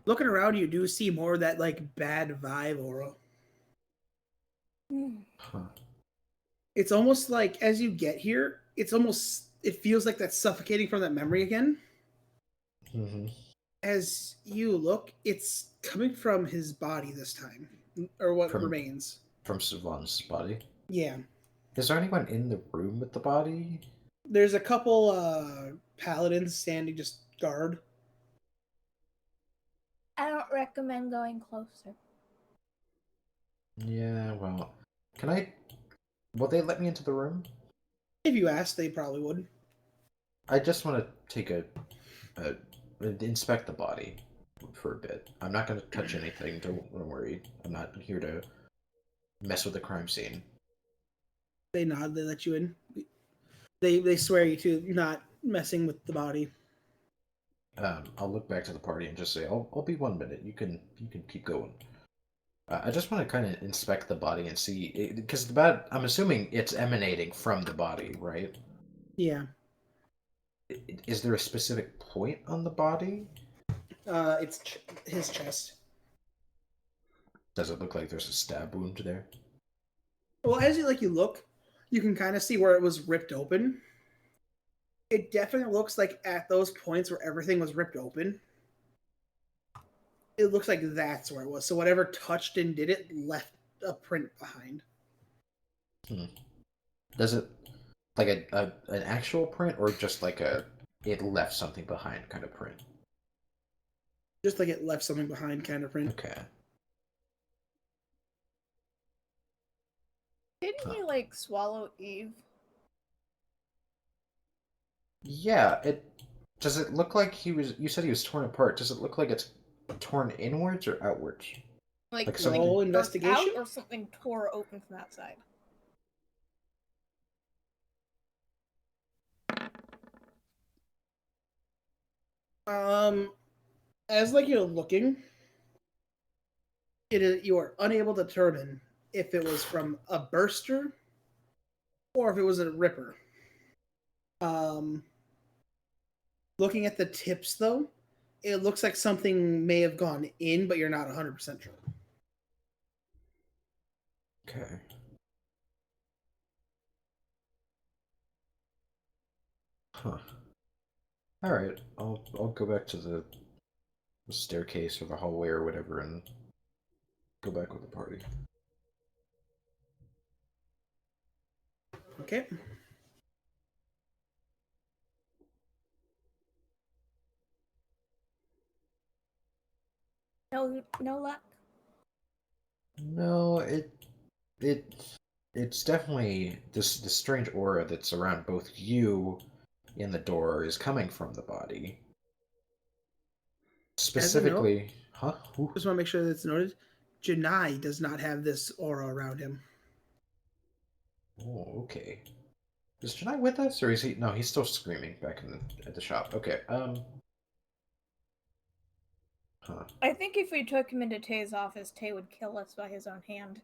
Looking around, you do see more of that like bad vibe aura. Huh. It's almost like as you get here, it feels like that's suffocating from that memory again. Mm-hmm. As you look, it's coming from his body this time, or what remains. From Sylvanas' body? Yeah. Is there anyone in the room with the body? There's a couple paladins standing just guard. I don't recommend going closer. Yeah, well... Will they let me into the room? If you asked, they probably would. I just want to take inspect the body for a bit. I'm not going to touch anything, don't worry. I'm not here to mess with the crime scene. They nod, they let you in. They swear you to not messing with the body. I'll look back to the party and just say, I'll be 1 minute. You can keep going. I just want to kind of inspect the body and see, because I'm assuming it's emanating from the body, right? Yeah. Is there a specific point on the body? It's his chest. Does it look like there's a stab wound there? Well, as you look, you can kind of see where it was ripped open. It definitely looks like at those points where everything was ripped open, it looks like that's where it was. So whatever touched and did it left a print behind. Does it like an actual print or just like it left something behind kind of print? Just like it left something behind kind of print. Okay. Didn't he, like, swallow Eve? Yeah, does it look like you said he was torn apart. Does it look like it's torn inwards or outwards? Like something roll investigation? Out or something tore open from outside? As you're looking, you are unable to determine if it was from a burster or if it was a ripper. Looking at the tips though, it looks like something may have gone in, but you're not 100% sure. Okay. Huh. All right, I'll go back to the staircase or the hallway or whatever and go back with the party. Okay. No luck. No, it's definitely this strange aura that's around both you and the door is coming from the body. Specifically, huh? Ooh. Just want to make sure that's noted. Gineye does not have this aura around him. Oh, okay. Is Gineye with us, or is he? No, he's still screaming back at the shop. Okay. Huh. I think if we took him into Tay's office, Tay would kill us by his own hand.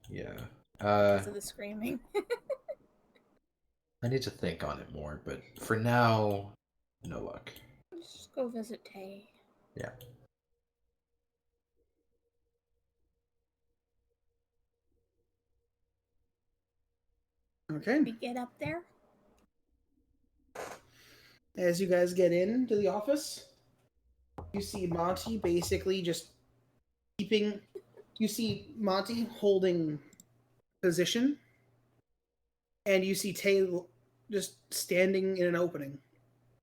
Yeah. Because of the screaming. I need to think on it more, but for now, no luck. Let's go visit Tay. Yeah. Okay. We get up there. As you guys get into the office, you see Monty basically just keeping. You see Monty holding position, and you see Tay just standing in an opening,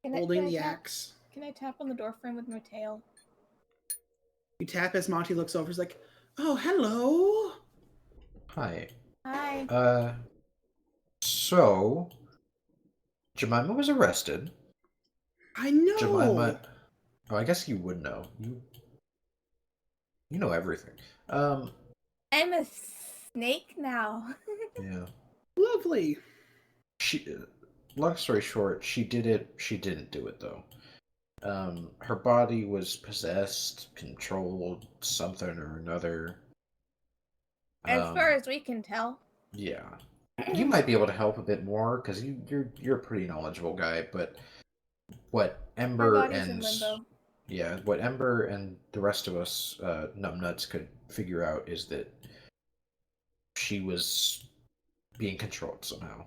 holding the axe. Can I tap on the door frame with my tail? You tap as Monty looks over. He's like, "Oh, hello." Hi. Hi. So Jemima was arrested. I know. Jemima. Oh, I guess you would know. You know everything. I'm a snake now. Yeah. Lovely. Long story short, she did it. She didn't do it though. Her body was possessed, controlled, something or another. As far as we can tell. Yeah, you might be able to help a bit more because you're a pretty knowledgeable guy. But what Ember and what Ember and the rest of us numbnuts could figure out is that she was being controlled somehow.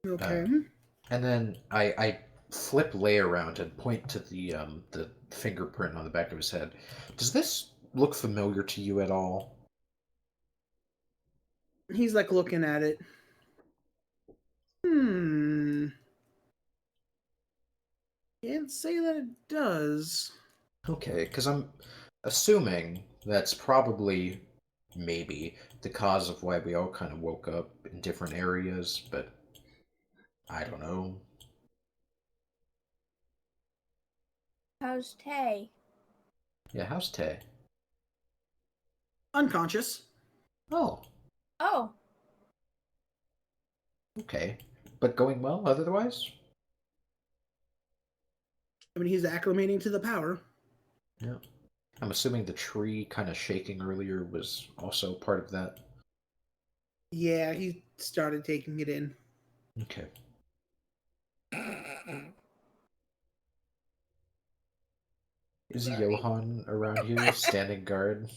Okay. And then I flip Lay around and point to the fingerprint on the back of his head. Does this look familiar to you at all? He's like looking at it. Can't say that it does. Okay, because I'm assuming that's probably maybe the cause of why we all kind of woke up in different areas, but I don't know. How's Tay? Yeah, how's Tay? Unconscious. Oh, Oh. okay. But going well otherwise? I mean, he's acclimating to the power. Yeah. I'm assuming the tree kind of shaking earlier was also part of that. Yeah, he started taking it in. Okay. Is Johan around here standing guard?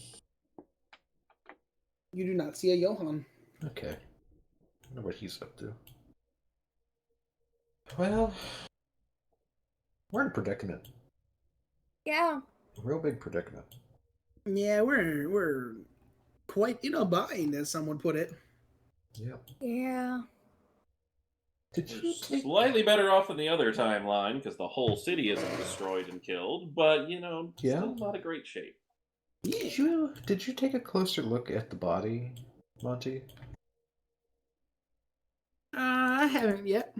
You do not see a Johan. Okay. I wonder what he's up to. Well, we're in a predicament. Yeah. A real big predicament. Yeah, we're quite in a bind, as someone put it. Yeah. Yeah. Did you We're slightly better off than the other timeline because the whole city isn't destroyed and killed, but still not a great shape. Yeah. Did you take a closer look at the body, Monty? I haven't yet.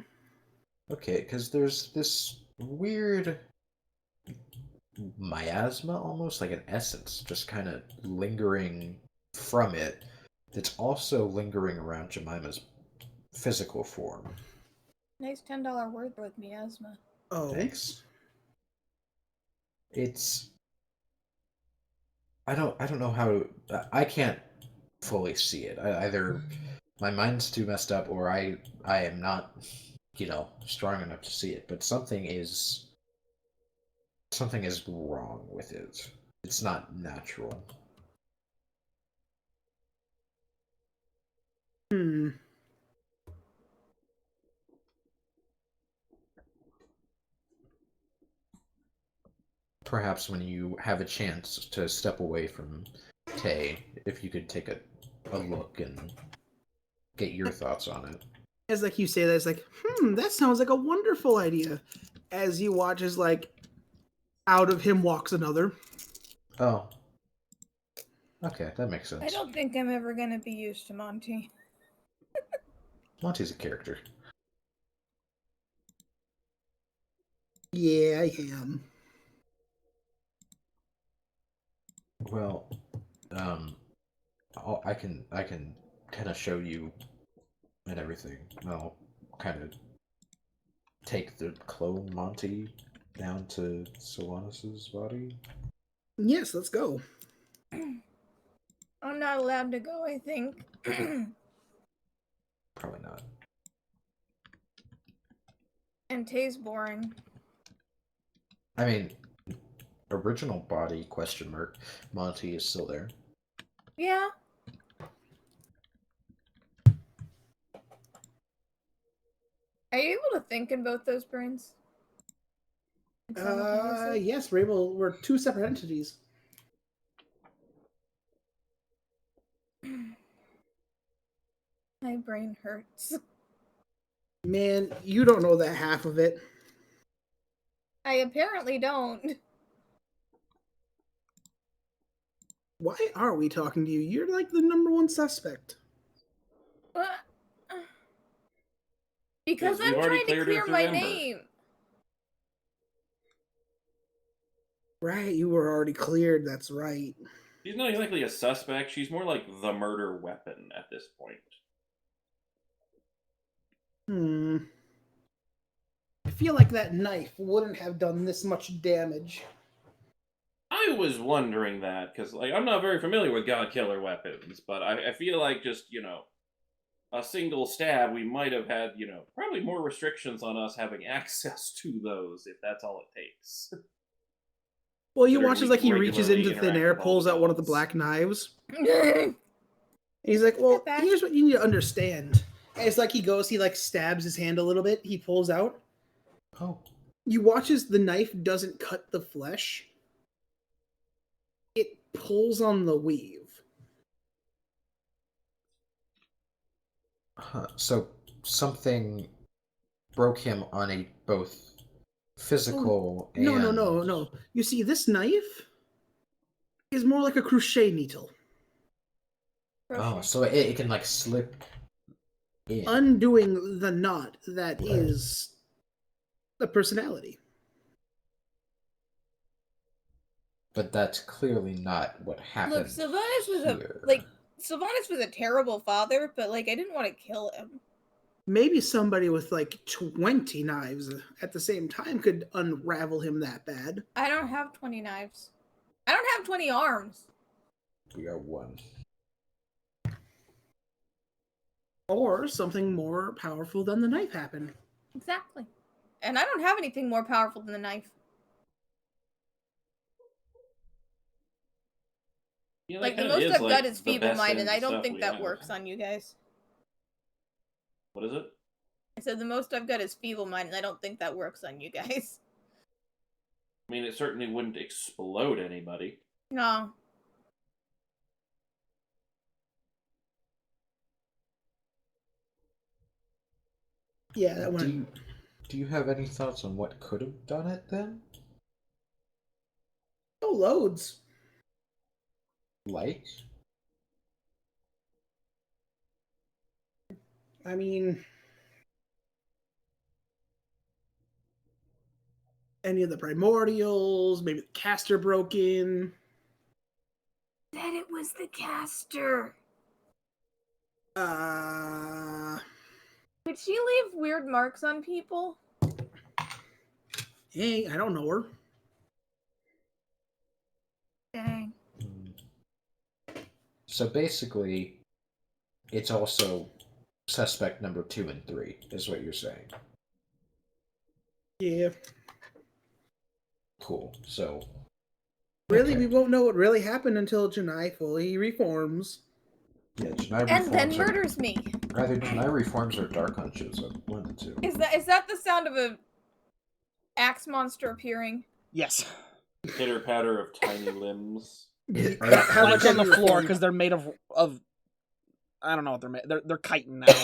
Okay, because there's this weird miasma, almost like an essence, just kind of lingering from it. That's also lingering around Jemima's physical form. Nice $10 word with miasma. Oh. Thanks. It's. I don't know how. I can't fully see it. Either my mind's too messed up, or I am not, strong enough to see it. But something is wrong with it. It's not natural. Perhaps when you have a chance to step away from Tay, if you could take a look and get your thoughts on it. As like you say that, it's like, that sounds like a wonderful idea. As you watch as like out of him walks another. Oh. Okay, that makes sense. I don't think I'm ever gonna be used to Monty. Monty's a character. Yeah, I am. Well, I can kind of show you and everything. I'll kind of take the clone Monty down to Sylvanas' body. Yes, let's go. I'm not allowed to go, I think. Probably not. And Tay's boring. I mean, original body, question mark. Monty is still there. Yeah. Are you able to think in both those brains? Yes, we're two separate entities. My brain hurts. Man, you don't know that half of it. I apparently don't. Why are we talking to you? You're like the number one suspect. Because Yes, we've I'm already trying to cleared her clear through my Ember. name. Right, you were already cleared, that's right. She's not exactly a suspect. She's more like the murder weapon at this point. I feel like that knife wouldn't have done this much damage. I was wondering that, because like I'm not very familiar with God Killer weapons, but I feel like just, a single stab, we might have had, probably more restrictions on us having access to those, if that's all it takes. Well, you Considering watch as we like he reaches regularly into thin interact air, with all pulls the out one of the gods. black knives. And he's like, well, Back. here's what you need to understand. And it's like he goes, he like stabs his hand a little bit, he pulls out. Oh. You watch as the knife doesn't cut the flesh. It pulls on the weave. Huh. So something broke him on a both physical and... No. You see, this knife is more like a crochet needle. Oh, so it can like slip in. Undoing the knot that is the personality. But that's clearly not what happened. Look, Sylvanas was Sylvanas was a terrible father, but I didn't want to kill him. Maybe somebody with 20 knives at the same time could unravel him that bad. I don't have 20 knives. I don't have 20 arms. We got one. Or something more powerful than the knife happened. Exactly. And I don't have anything more powerful than the knife. Yeah, The most I've got is feeble mind, and I don't think that works on you guys. What is it? I said the most I've got is feeble mind, and I don't think that works on you guys. I mean, it certainly wouldn't explode anybody. No. Yeah, that one. Do you have any thoughts on what could have done it then? Oh, loads. Like? I mean, any of the primordials, maybe the caster broke in. Said it was the caster. Could she leave weird marks on people? Hey, I don't know her. Dang. So basically, it's also suspect number 2 and 3, is what you're saying. Yeah. Cool. So... Really, okay. we won't know what really happened until Gineye fully reforms. Yeah, Gineye And then reforms murders me. Either Gineye reforms or Darkon shows up. One of the two. Is that the sound of a axe monster appearing? Yes. Pitter patter of tiny limbs. How much Planks on the have you floor reformed? because they're made of I don't know what they're made. They're chitin now.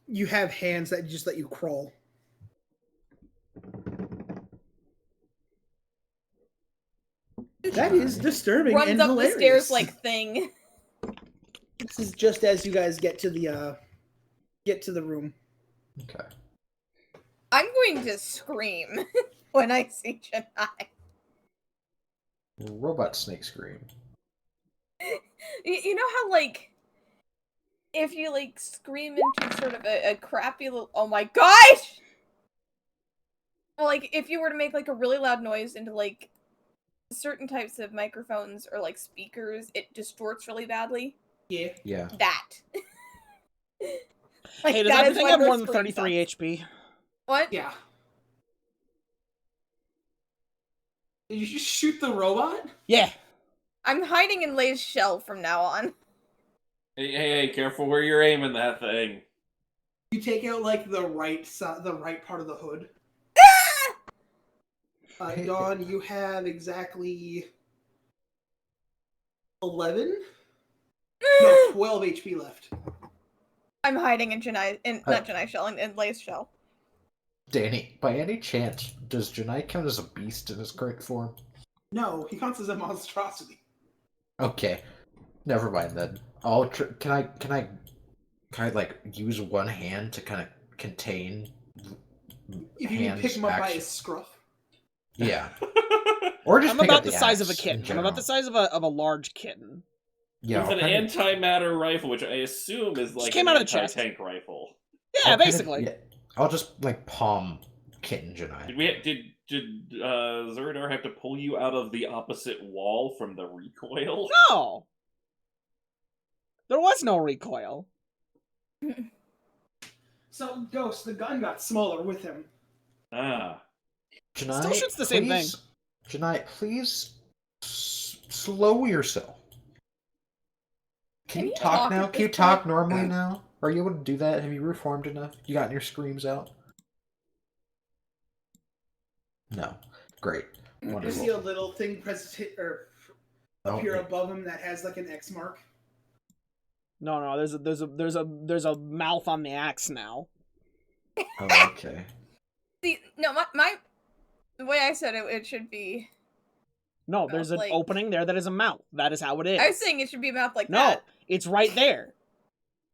You have hands that just let you crawl. That is disturbing runs and up hilarious. the stairs like thing. This is just as you guys get to the room. Okay. I'm going to scream when I see Gineye. Robot snake scream. You know how, like, if you, like, scream into sort of a crappy little... Oh my gosh! Well, like, if you were to make, like, a really loud noise into, like, certain types of microphones or, like, speakers, it distorts really badly. Yeah. Yeah. That. Like, Hey, does that thing have more than 33 HP? What? Yeah. Did you just shoot the robot? Yeah. I'm hiding in Lay's shell from now on. Hey, careful where you're aiming that thing. You take out like the right part of the hood. Dawn, you have exactly 11? No, 12 HP left. I'm hiding in not Gineye shell, in Lay's shell. Danny, by any chance, does Gineye count as a beast in his correct form? No, he counts as a monstrosity. Okay, never mind then. Can I like use one hand to kind of contain? If you can pick him up by his scruff. Yeah. Or just I'm pick about up the the size of a axe in kitten. I'm general. about the size of a large kitten. Yeah, With an antimatter rifle, which I assume is like came an out of the chest. anti-tank rifle. Yeah, basically. I'll just like palm kitten Gineye. Did Zuradar have to pull you out of the opposite wall from the recoil? No! There was no recoil. So, Ghost, the gun got smaller with him. Ah. Gineye, Still shoots the same thing. Gineye, please slow yourself. Can you talk now? Can you talk normally now? Are you able to do that? Have you reformed enough? You gotten your screams out? No. Great. You see a little thing up here above him that has like an X mark. No, there's a mouth on the axe now. Oh, okay. See, no, my the way I said it should be. No, there's an opening there that is a mouth. That is how it is. I was saying it should be a mouth like no, that. it's right there.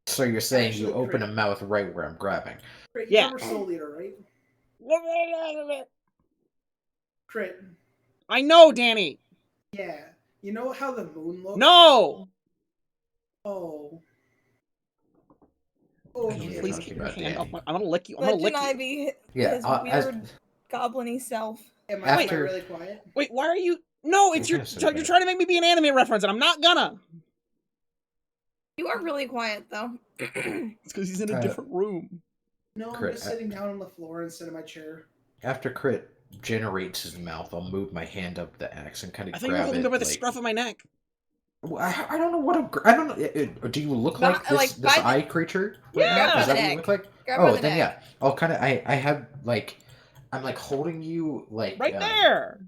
So you're saying Actually, you open a mouth right where I'm grabbing? Crit, Yeah. you're a soul eater, right? Crit. I know, Danny. Yeah. You know how the moon looks? No. Oh. Can you Okay. Please keep your hand off my... I'm gonna lick you. I'm Let gonna lick Gineye you. be Yeah. his weird goblin-y self. Am After- I really quiet? Wait, why are you... No, it's you're trying to make me be an anime reference, and I'm not gonna. You are really quiet, though. It's because he's in a different room. No, I'm Crit. just sitting down on the floor instead of my chair. After Crit generates his mouth, I'll move my hand up the axe and kind of I grab think you're holding it. it by the scruff of my neck. I don't know what I don't know. Do you look like this eye creature? Right Yeah. now? Is that what you look like? Grab by Oh, the then neck. yeah. I'll kind of. I have like. I'm like holding you like. Right there.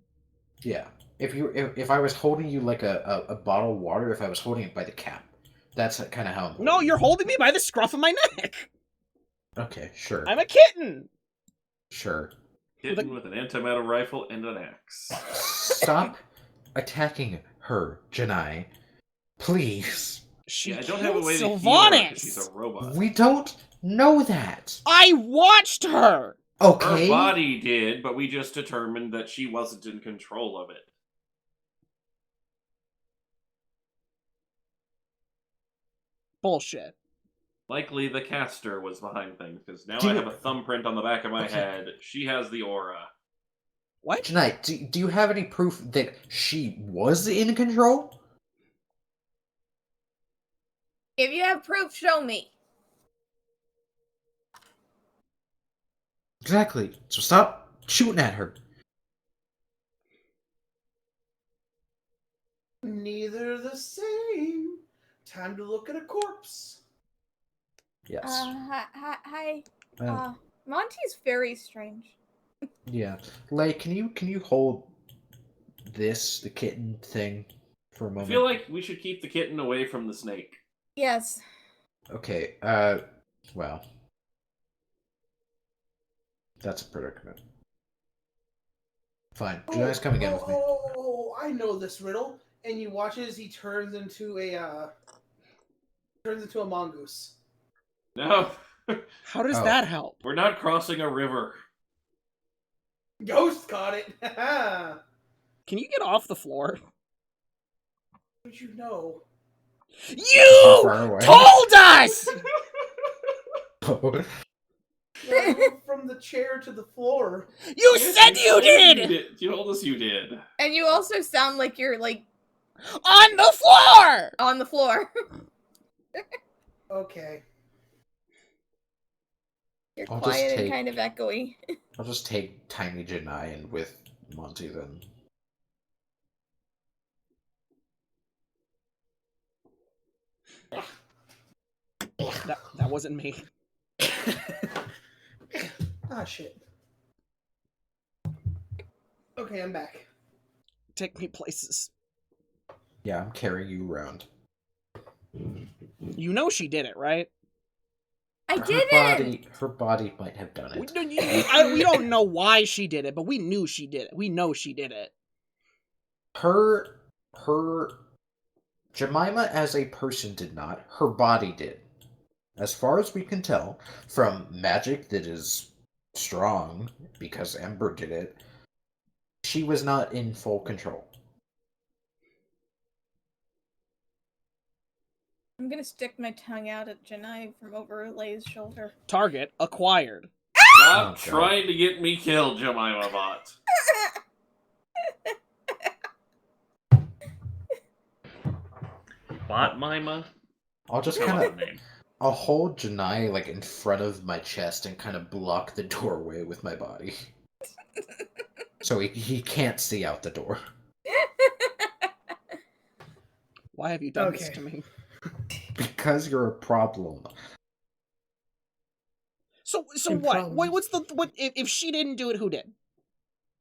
Yeah. If I was holding you like a bottle of water, if I was holding it by the cap, that's kind of how I'm. No, you're holding me by the scruff of my neck. Okay, sure. I'm a kitten. Sure. Kitten with an antimatter rifle and an axe. Stop attacking her, Gineye. Please. She I don't have a way to heal her Sylvanas. 'cause she's a robot. We don't know that. I watched her. Okay. Her body did, but we just determined that she wasn't in control of it. Bullshit. Likely the caster was behind things, because now Do I you- have a thumbprint on the back of my Okay. head. She has the aura. What? Gineye, do you have any proof that she was in control? If you have proof, show me. Exactly. So stop shooting at her. Neither the same. Time to look at a corpse. Yes. Hi. Uh, Monty's very strange. yeah. Lay, can you hold the kitten thing for a I moment? feel like we should keep the kitten away from the snake. Yes. Okay, well. That's a predicament. Fine. Janine's coming in with me. oh, I know this riddle. And you watch as he turns into a mongoose. No. How does that help? We're not crossing a river. Ghost caught it. Can you get off the floor? How did you know? You told us! I moved from the chair to the floor. You said you did! You told us you did. And you also sound like you're, like... On the floor! On the floor. Okay. You're I'll quiet just and take- kind of echoey. I'll just take tiny Gineye and with Monty then. That wasn't me. Ah, shit. Okay, I'm back. Take me places. Yeah, I'm carrying you around. You know she did it, right? I didn't! Her body might have done We it. we don't know why she did it, but we knew she did it. We know she did it. Her Jemima as a person did not. Her body did. As far as we can tell, from magic that is strong, because Ember did it, she was not in full control. I'm gonna stick my tongue out at Gineye from over Lay's shoulder. Target acquired. Stop Oh, trying to get me killed, Jemima Bot. Bot Mima? I'll just I kind love of... the name. I'll hold Gineye, like, in front of my chest and kind of block the doorway with my body. So he can't see out the door. Why have you done this Okay. to me? Because you're a problem. So And what? problems. Wait, what's the what? If she didn't do it, who did?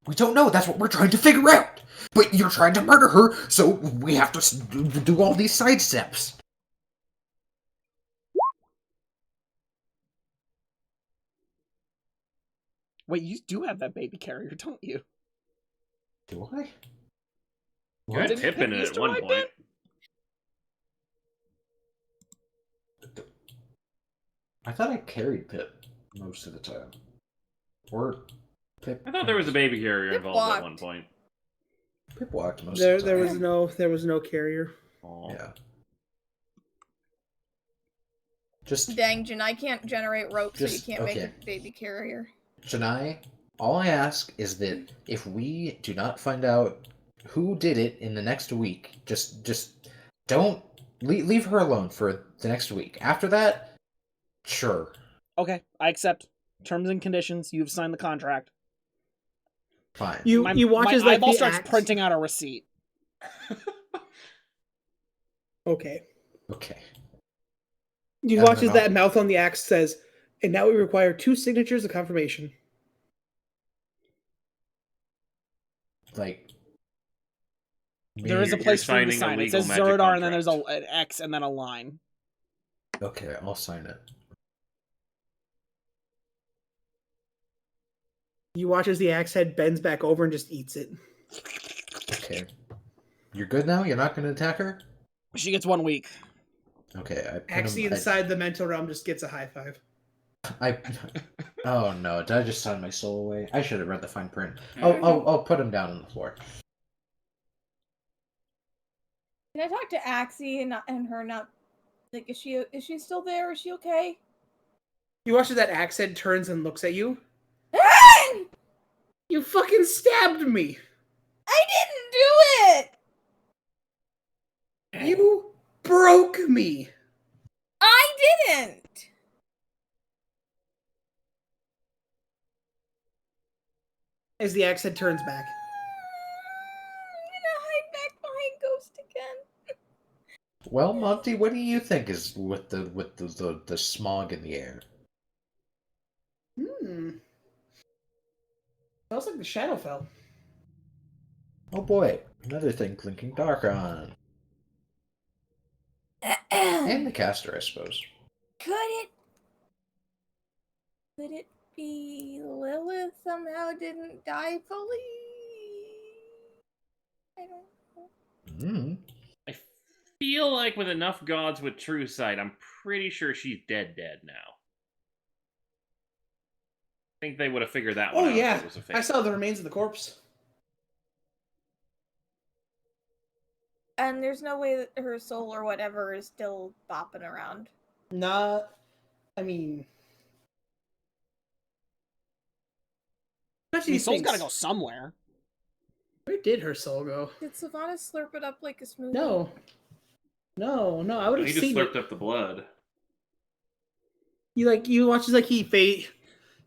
We don't know. That's what we're trying to figure out. But you're trying to murder her, so we have to do all these side steps. Wait, you do have that baby carrier, don't you? Do I? You had Didn't Pip in Pip it used at to one ride point. I thought I carried Pip most of the time. Or Pip. I thought there was a baby carrier Pip involved at walked. one point. Pip walked most There of the time. there was no carrier. Aw. Yeah. Just Dang, Gineye can't generate rope, so you Just- can't make okay. a baby carrier. Gineye, all I ask is that if we do not find out who did it in the next week, just don't leave her alone for the next week. After that, sure, Okay, I accept terms and conditions. You've signed the contract. fine. You watch my as like eyeball the starts axe... printing out a receipt. Okay. Okay. You And watch then as that mouth on the axe says, and now we require 2 signatures of confirmation. Like There is a You're place for you to signing a sign. It legal says magic Zuradar, and then there's contract. an X, and then a line. Okay, I'll sign it. You watch as the axe head bends back over and just eats it. Okay. You're good now? You're not going to attack her? She gets 1 week. Okay, I put Axie him, inside the mental realm just gets a high five. Oh no, did I just sign my soul away? I should have read the fine print. Mm-hmm. I'll put him down on the floor. Can I talk to Axie and her not like is she still there? Is she okay? You watch as that axe head turns and looks at you. You fucking stabbed me! I didn't do it! You broke me! I didn't! As the axe head turns back. I'm gonna hide back behind Ghost again. Well, Monty, what do you think is with the smog in the air? Smells like the Shadowfell. Oh boy, another thing blinking dark on. And the caster, I suppose. Could it be Lilith somehow didn't die fully? I don't I feel like with enough gods with true sight, I'm pretty sure she's dead now. I think they would have figured that one out yeah, if it was a fake. I saw the remains of the corpse. And there's no way that her soul or whatever is still bopping around. I mean... The soul's gotta go somewhere. Where did her soul go? Did Savannah slurp it up like a smoothie? No, I would have He just seen slurped it. up the blood. You watch as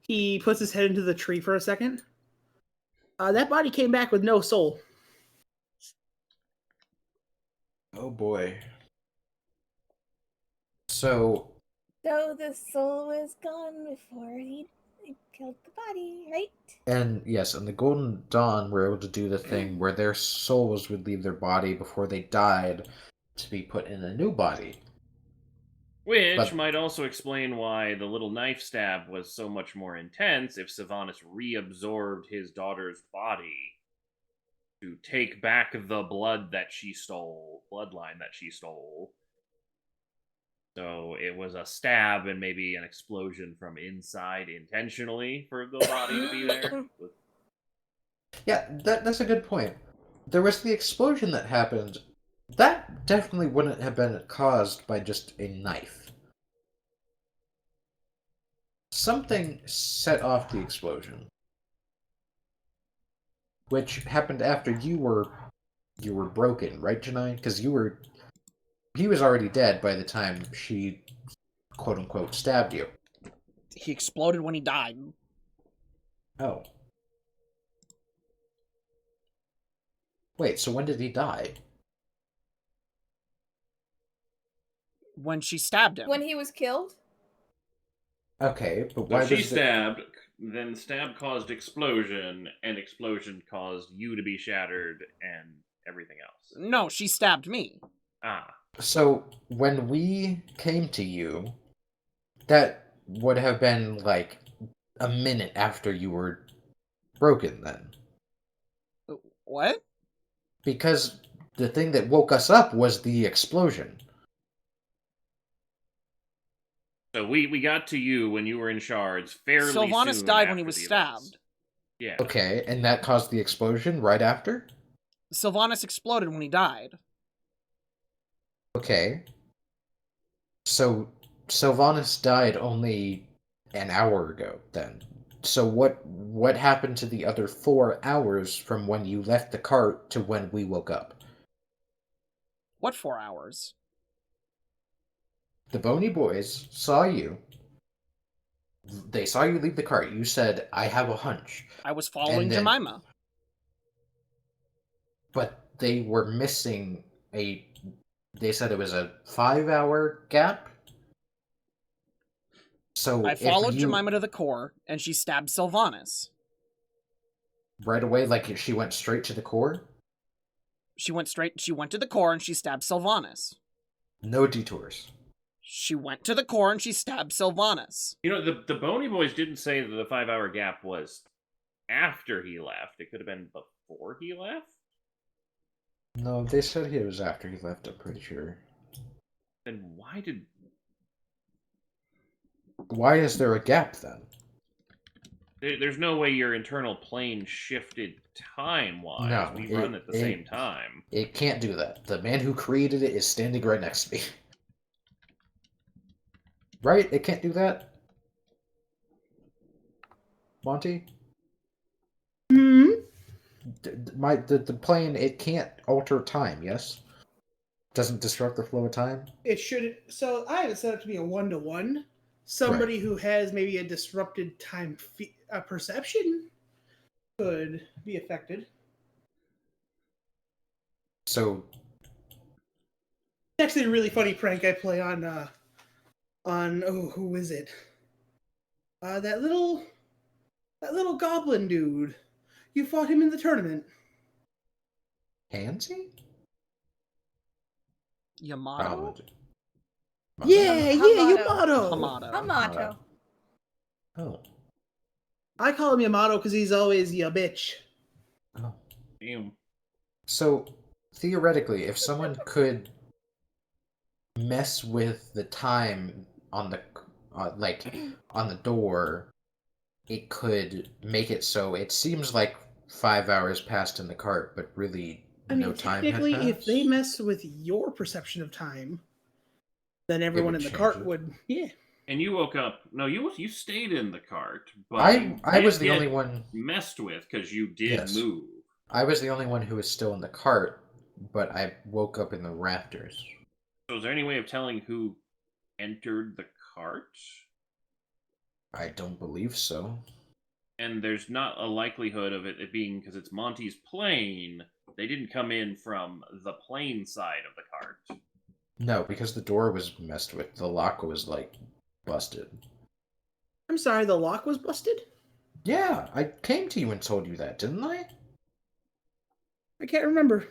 he puts his head into the tree for a second. That body came back with no soul. Oh boy. So the soul was gone before he killed the body, right? And yes, in the Golden Dawn, we're able to do the thing where their souls would leave their body before they died to be put in a new body. Which might also explain why the little knife stab was so much more intense if Sylvanas reabsorbed his daughter's body to take back the bloodline that she stole. So it was a stab and maybe an explosion from inside intentionally for the body to be there. Yeah, that's a good point. There was the explosion that happened. That definitely wouldn't have been caused by just a knife. Something set off the explosion. Which happened after you were broken, right, Gineye? Because he was already dead by the time she, quote-unquote, stabbed you. He exploded when he died. Oh. Wait, so when did he die? When she stabbed him. When he was killed? Okay, but why So she was stabbed, then stab caused explosion, and explosion caused you to be shattered and everything else. No, she stabbed me. Ah. So when we came to you, that would have been like a minute after you were broken then. What? Because the thing that woke us up was the explosion. So we got to you when you were in shards fairly soon. Sylvanas died when he after was the stabbed. events. Yeah. Okay, and that caused the explosion right after? Sylvanas exploded when he died. Okay. So Sylvanas died only an hour ago then. So what happened to the other 4 hours from when you left the cart to when we woke up? What 4 hours? The Bony Boys saw you. They saw you leave the cart. You said, I have a hunch. I was following Jemima. But they were missing they said it was a 5-hour gap? So I followed Jemima to the core, and she stabbed Sylvanas. Right away, like she went straight to the core? She went to the core and she stabbed Sylvanas. No detours. She went to the core and she stabbed Sylvanas. You know, the Bony Boys didn't say that the 5-hour gap was after he left. It could have been before he left. No, they said it was after he left, I'm pretty sure. Then why is there a gap then? There's no way your internal plane shifted time-wise. No, we run at the same time. It can't do that. The man who created it is standing right next to me. Right? It can't do that? Monty? Hmm? The plane, it can't alter time, yes? Doesn't disrupt the flow of time? It should. So I have it set up to be a 1-to-1. Somebody who has maybe a disrupted time perception could be affected. So It's actually a really funny prank I play on who is it? That little goblin dude. You fought him in the tournament. Pansy? Yamato? Yeah, Hamato. Yamato. Hamato. Oh. I call him Yamato because he's always ya bitch. Oh. Damn. So theoretically, if someone could mess with the time on the on the door, it could make it so it seems like 5 hours passed in the cart, but really no time had technically, passed. if they mess with your perception of time, then everyone in the cart would, yeah. And you woke up. No, you stayed in the cart, but I was the only one messed with because you did move. I was the only one who was still in the cart, but I woke up in the rafters. So is there any way of telling who entered the cart? I don't believe so. And there's not a likelihood of it being, because it's Monty's plane, they didn't come in from the plane side of the cart. No, because the door was messed with. The lock was, busted. I'm sorry, the lock was busted? Yeah, I came to you and told you that, didn't I? I can't remember.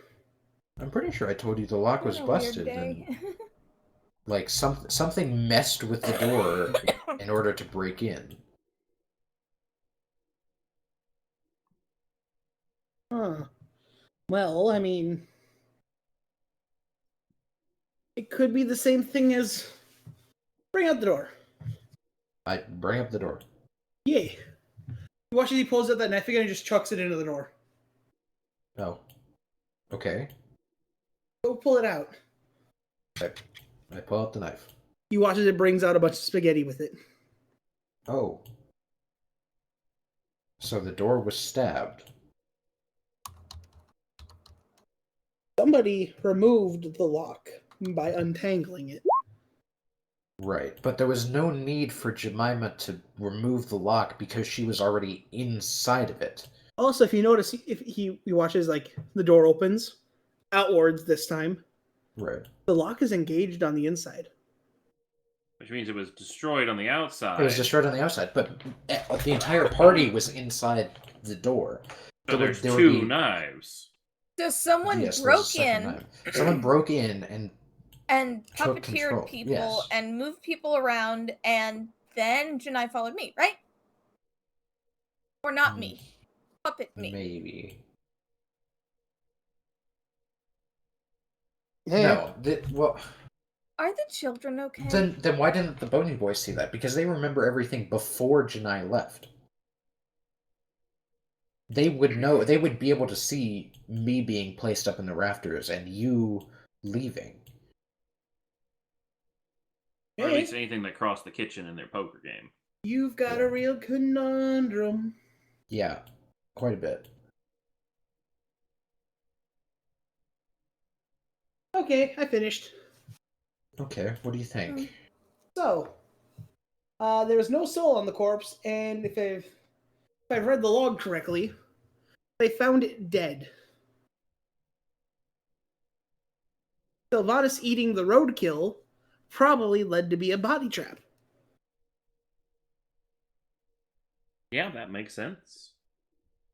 I'm pretty sure I told you the lock was busted. And, something messed with the door in order to break in. Huh. Well, I mean, it could be the same thing as bring out the door. I bring up the door. Yay. You watch as he pulls out that knife again and just chucks it into the door. Oh. Okay. Go pull it out. I pull out the knife. You watch as it brings out a bunch of spaghetti with it. Oh. So the door was stabbed. Somebody removed the lock by untangling it. Right, but there was no need for Jemima to remove the lock because she was already inside of it. Also, if you notice, if he watches, the door opens outwards this time. Right. The lock is engaged on the inside. Which means it was destroyed on the outside. It was destroyed on the outside, but the entire party was inside the door. So there's two knives. So someone broke in. Knife. Someone broke in and puppeteered people and moved people around, and then Gineye followed me, right? Or not me. Puppet me. Maybe. Yeah. No. Are the children okay? Then why didn't the Bony Boys see that? Because they remember everything before Gineye left. They would know. They would be able to see me being placed up in the rafters and you leaving. Or at least anything that crossed the kitchen in their poker game. You've got a real conundrum. Yeah, quite a bit. Okay, I finished. Okay, what do you think? So, there was no soul on the corpse, and if I've read the log correctly, they found it dead. Sylvanas eating the roadkill probably led to be a body trap. Yeah, that makes sense.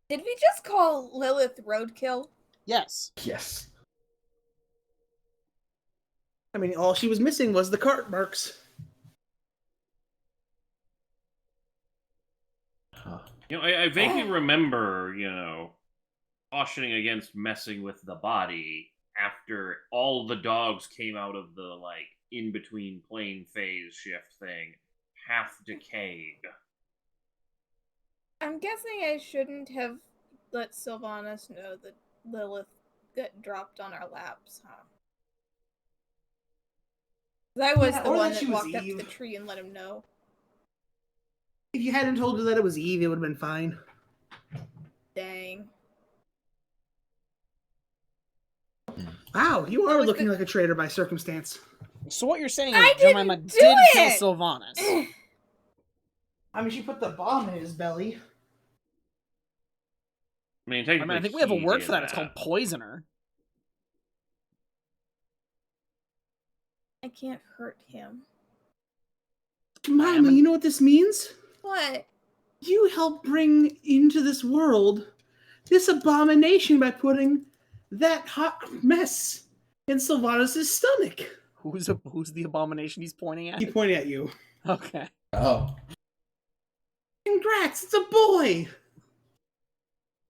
Did we just call Lilith roadkill? Yes. Yes. I mean, all she was missing was the cart marks. Huh. I vaguely remember, cautioning against messing with the body after all the dogs came out of the, in-between plane phase shift thing, half decayed. I'm guessing I shouldn't have let Sylvanas know that Lilith got dropped on our laps, huh? I was the one that walked up to the tree and let him know. If you hadn't told her that it was Eve, it would have been fine. Dang. Wow, you are looking like a traitor by circumstance. So what you're saying I is Jemima didn't did kill it! Sylvanas. I mean, she put the bomb in his belly. I I think we have a word for that. It's called poisoner. I can't hurt him. Jemima, you know what this means? What? You helped bring into this world this abomination by putting that hot mess in Sylvanas' stomach. Who's the abomination he's pointing at? He pointed at you. Okay. Oh. Congrats, it's a boy!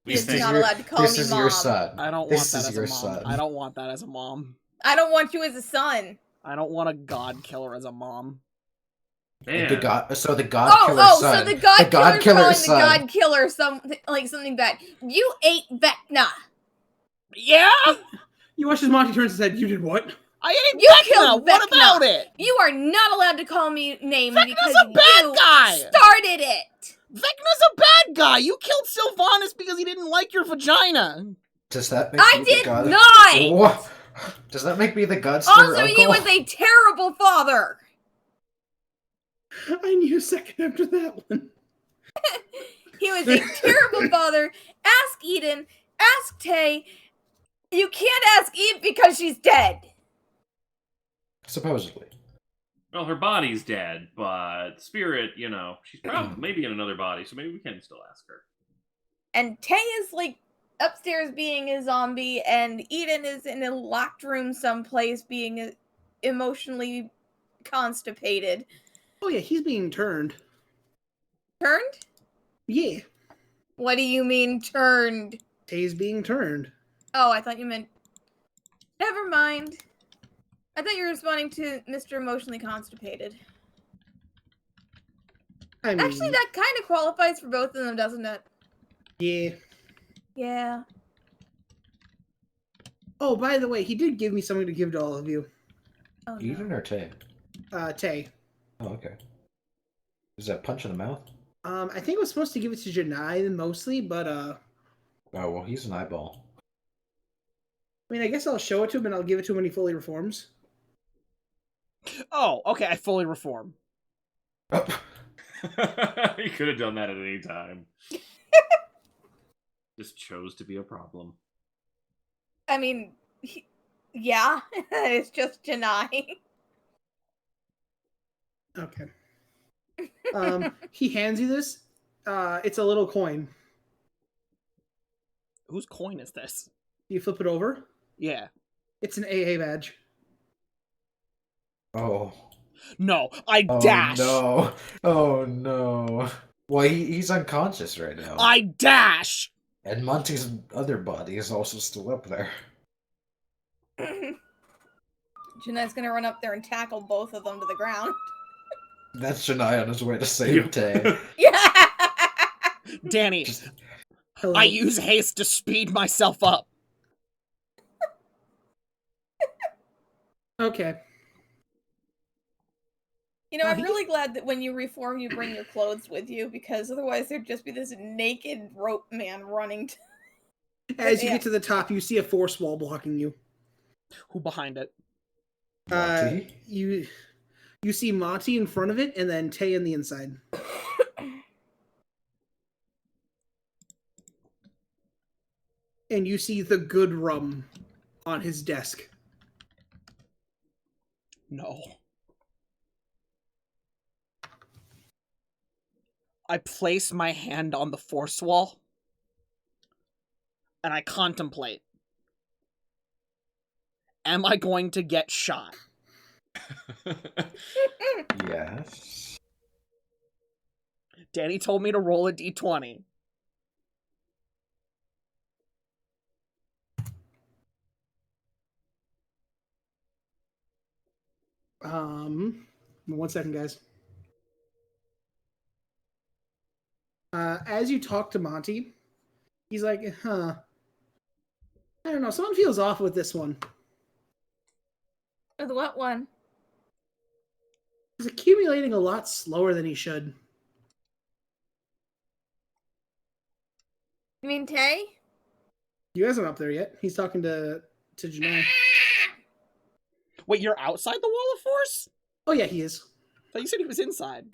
He's think- not allowed to call this me is mom. your son. I don't want This that is as a your mom. son. I don't want that as a mom. I don't want you as a son. I don't want a god killer as a mom. Man. The god son. So the god killer's calling the god killer something bad. You ate Vecna. Yeah, You watch as Monty turns his head. You did what? I ain't You Vecna. killed What Vecna. about it? You are not allowed to call me names Vecna's because a bad you guy. started it. Vecna's a bad guy. You killed Sylvanas because he didn't like your vagina. Does that make I me did the god? not. What? Does that make me the god star Also, uncle? he was a terrible father. I knew a second after that one. He was a terrible father. Ask Eden. Ask Tay. You can't ask Eve because she's dead. Supposedly. Well, her body's dead, but spirit, she's probably maybe in another body, so maybe we can still ask her. And Tay is like upstairs being a zombie, and Eden is in a locked room someplace being emotionally constipated. Oh yeah, he's being turned. Turned? Yeah, What do you mean turned? Tay's being turned. Oh, I thought you meant... Never mind. I thought you were responding to Mr. Emotionally Constipated. I mean, Actually, that kind of qualifies for both of them, doesn't it? yeah. Yeah. Oh, by the way, he did give me something to give to all of you. Oh, no. Eden or Tay? Tay. Oh, okay. Is that punch in the mouth? I think I was supposed to give it to Gineye mostly, but Oh, well, he's an eyeball. I mean, I guess I'll show it to him and I'll give it to him when he fully reforms. Oh, okay. I fully reform. You could have done that at any time. Just chose to be a problem. I mean, yeah, it's just Gineye. Okay. He hands you this. It's a little coin. Whose coin is this? You flip it over. Yeah. It's an AA badge. Oh. No, I Oh, dash. no. Oh, no. Well, he's unconscious right now. I dash. And Monty's other body is also still up there. Janae's gonna run up there and tackle both of them to the ground. That's Gineye on his way to save Tay. Yeah! Danny, Hello. I use haste to speed myself up. Okay. I'm really glad that when you reform, you bring your clothes with you, because otherwise there'd just be this naked rope man running. As you get to the top, you see a force wall blocking you. Who behind it? Monty? You see Monty in front of it, and then Tay on the inside. And you see the good rum on his desk. No. I place my hand on the force wall, and I contemplate. Am I going to get shot? Yes. Danny told me to roll a d20. One second, guys. As you talk to Monty, he's like, I don't know, someone feels off with this one. With what one? He's accumulating a lot slower than he should. You mean Tay? You guys aren't up there yet. He's talking to Gineye. Wait, you're outside the wall of force? Oh yeah, he is. I thought you said he was inside.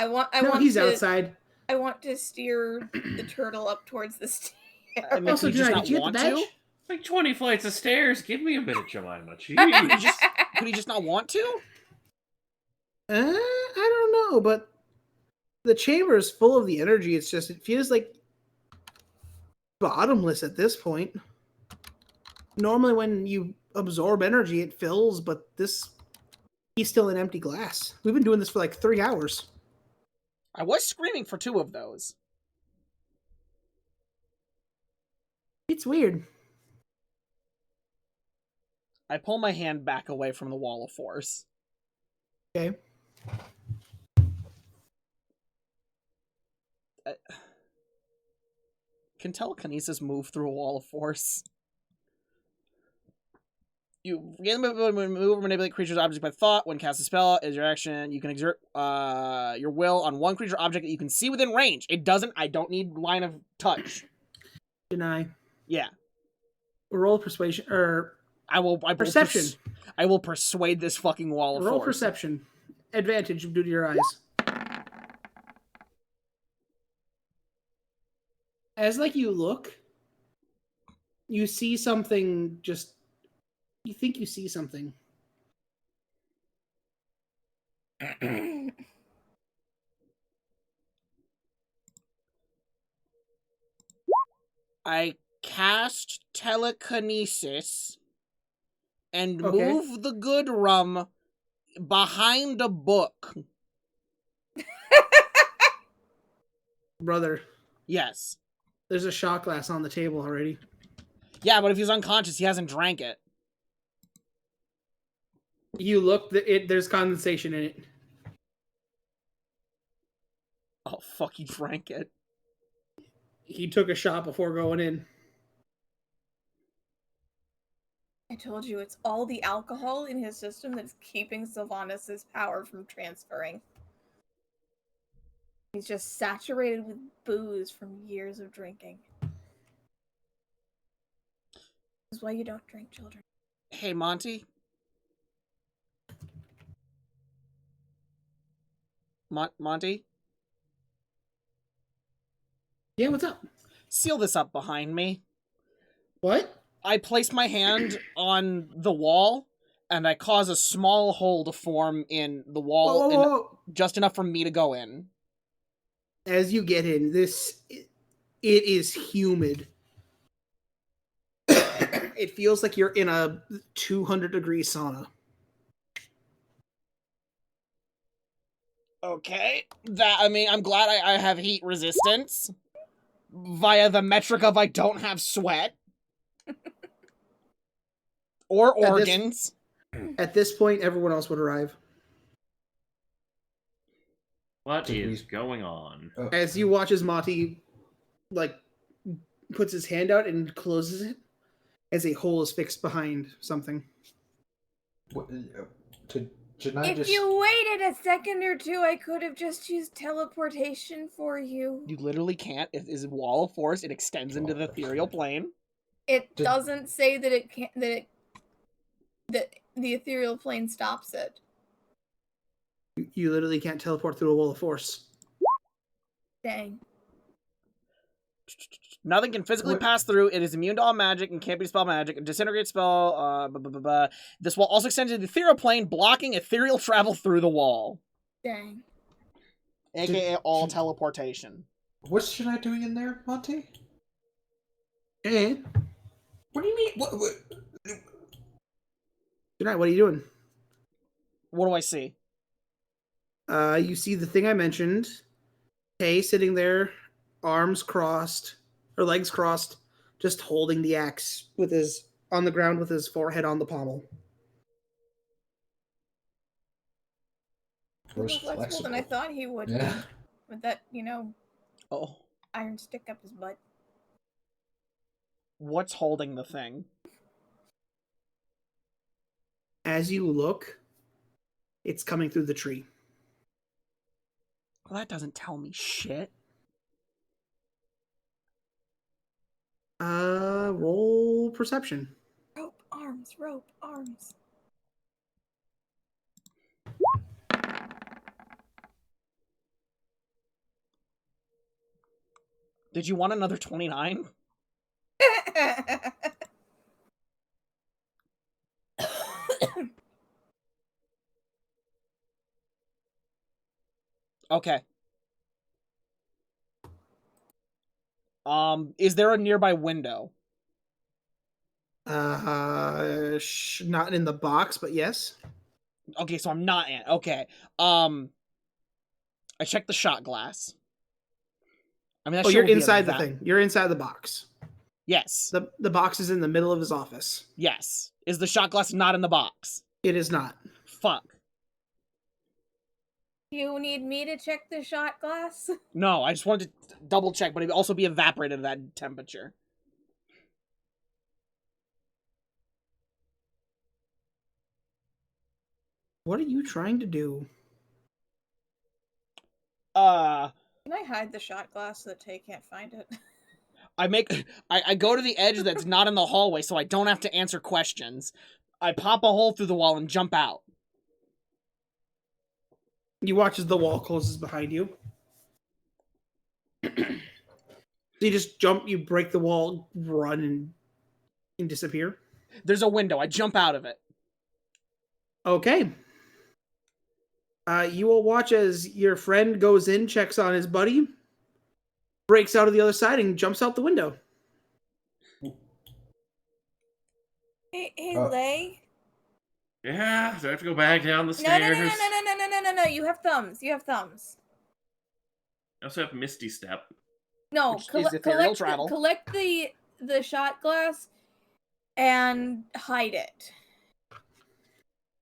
He's outside. I want to steer the turtle up towards the stairs. I mean, Also, could he just Gineye, not did you get want the badge? to? Like 20 flights of stairs. Give me a bit of Jemima. Jeez. Could he just not want to? I don't know, but the chamber is full of the energy. It's just, it feels like bottomless at this point. Normally when you absorb energy, it fills, but he's still an empty glass. We've been doing this for like 3 hours. I was screaming for 2 of those. It's weird. I pull my hand back away from the wall of force. Okay. Can telekinesis move through a wall of force? You gain the ability to move or manipulate creatures' objects by thought. When cast a spell, as your action, you can exert your will on one creature object that you can see within range. I don't need line of touch. Deny. Yeah. Roll persuasion or perception. I will persuade this fucking wall of roll force. Perception. Advantage due to your eyes. As you look, you see something. You think you see something. I cast telekinesis and move the good rum behind a book. Brother. Yes. There's a shot glass on the table already. Yeah, but if he's unconscious, he hasn't drank it. You look, there's condensation in it. Oh, fuck, he drank it. He took a shot before going in. I told you, it's all the alcohol in his system that's keeping Sylvanas' power from transferring. He's just saturated with booze from years of drinking. This is why you don't drink, children. Hey, Monty? Monty? Yeah, what's up? Seal this up behind me. What? I place my hand on the wall, and I cause a small hole to form in the wall, Whoa. just enough for me to go in. As you get in, it is humid. It feels like you're in a 200-degree sauna. Okay. I'm glad I have heat resistance. Via the metric of I don't have sweat. Or organs. At this point, everyone else would arrive. What is going on? As you watch as Monty, puts his hand out and closes it, as a hole is fixed behind something. If you waited a second or two, I could have just used teleportation for you. You literally can't. It is a wall of force. It extends into the ethereal plane. It doesn't say that it can't. That the ethereal plane stops it. You literally can't teleport through a wall of force. Dang. Nothing can physically pass through. It is immune to all magic and can't be dispel magic. A disintegrate spell. This wall also extends to the ethereal plane, blocking ethereal travel through the wall. Dang. AKA all teleportation. What's Gineye doing in there, Monty? Hey. What do you mean? What? Gineye, what are you doing? What do I see? You see the thing I mentioned. Kay sitting there, arms crossed, or legs crossed, just holding the axe on the ground with his forehead on the pommel. More flexible than I thought he would be. With that, iron stick up his butt. What's holding the thing? As you look, it's coming through the tree. Well, that doesn't tell me shit. Roll perception. Rope arms. Did you want another 29? Okay. Is there a nearby window? Not in the box, but yes. Okay, so I'm not in. Okay. I checked the shot glass. I mean, you're inside the thing. You're inside the box. Yes. The box is in the middle of his office. Yes. Is the shot glass not in the box? It is not. Fuck. You need me to check the shot glass? No, I just wanted to double check, but it'd also be evaporated at that temperature. What are you trying to do? Can I hide the shot glass so that Tay can't find it? I go to the edge that's not in the hallway so I don't have to answer questions. I pop a hole through the wall and jump out. You watch as the wall closes behind you. So you just jump, you break the wall, run, and disappear? There's a window. I jump out of it. Okay. You will watch as your friend goes in, checks on his buddy, breaks out of the other side, and jumps out the window. Hey, Lay? Yeah, do I have to go back down the No, stairs? no. You have thumbs. I also have Misty Step. No, Which is ethereal travel. collect the shot glass and hide it.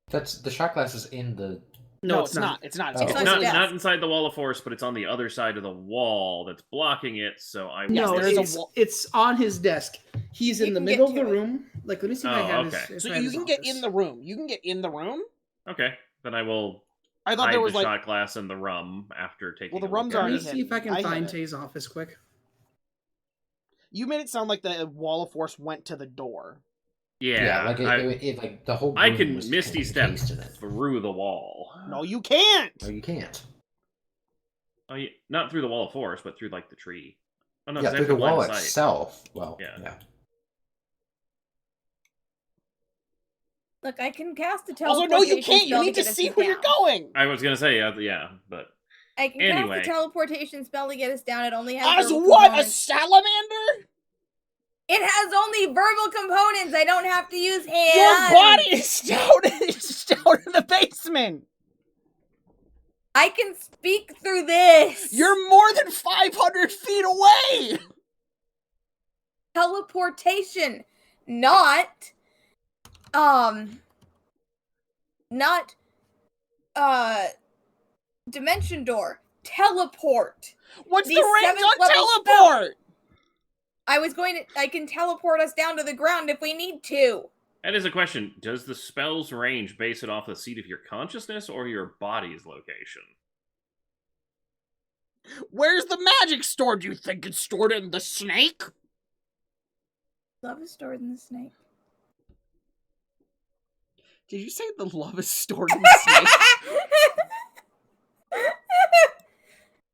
That's the shot glass is in the. No, it's not. It's not. Oh. It's It's on not, his desk. not inside the wall of force, but it's on the other side of the wall that's blocking it, so I Yes, No, there is a it's, wall. it's on his desk. He's in You the can middle get of the to it. room. Like, let me see if I Oh, have okay. his. So if I have you his can get office. in the room. You can get in the room? Okay, then I will I thought hide there was the like... shot glass in the rum after taking Well, the a look rum's at Let me already it. see if I can I hit find it. Tay's office quick. You made it sound like the wall of force went to the door. Yeah, like it like the whole. I room can was Misty Step encased in it. through the wall. No, you can't! No, you can't. Oh, yeah, not through the wall of force, but through like the tree. Oh no, Yeah, 'cause I through have the to line wall of sight. itself. Well, Yeah. yeah. Look, I can cast a Also, teleportation no, you can't! You spell need to get us see where you're down. going! I was gonna say yeah, but I can Anyway. cast a teleportation spell to get us down. It only has As verbal what? A components. salamander? It has only verbal components. I don't have to use hands. Your body is down in the basement! I can speak through this. You're more than 500 feet away! Teleportation, not dimension door. Teleport. What's The the range 7th on level teleport? I can teleport us down to the ground if we need to. that is a question. Does the spell's range base it off the seat of your consciousness or your body's location? Where's the magic stored? Do you think it's stored in the snake? Love is stored in the snake. Did you say the love is stored in the snake?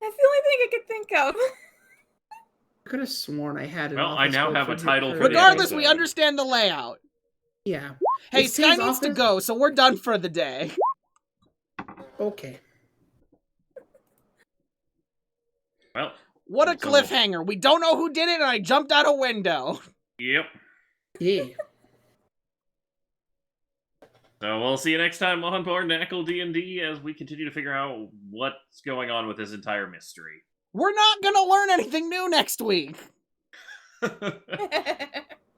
That's the only thing I could think of. I could have sworn I had it. Well, I now have a title for the Regardless, we episode. understand the layout. Yeah. Hey, Is Sky Tay's needs to office- go, so we're done for the day. Okay. Well, What a So- cliffhanger. We don't know who did it, and I jumped out a window. yep. Yeah. So we'll see you next time on board NaCl DnD as we continue to figure out what's going on with this entire mystery. We're not gonna learn anything new next week.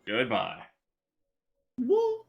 Goodbye. Whoa.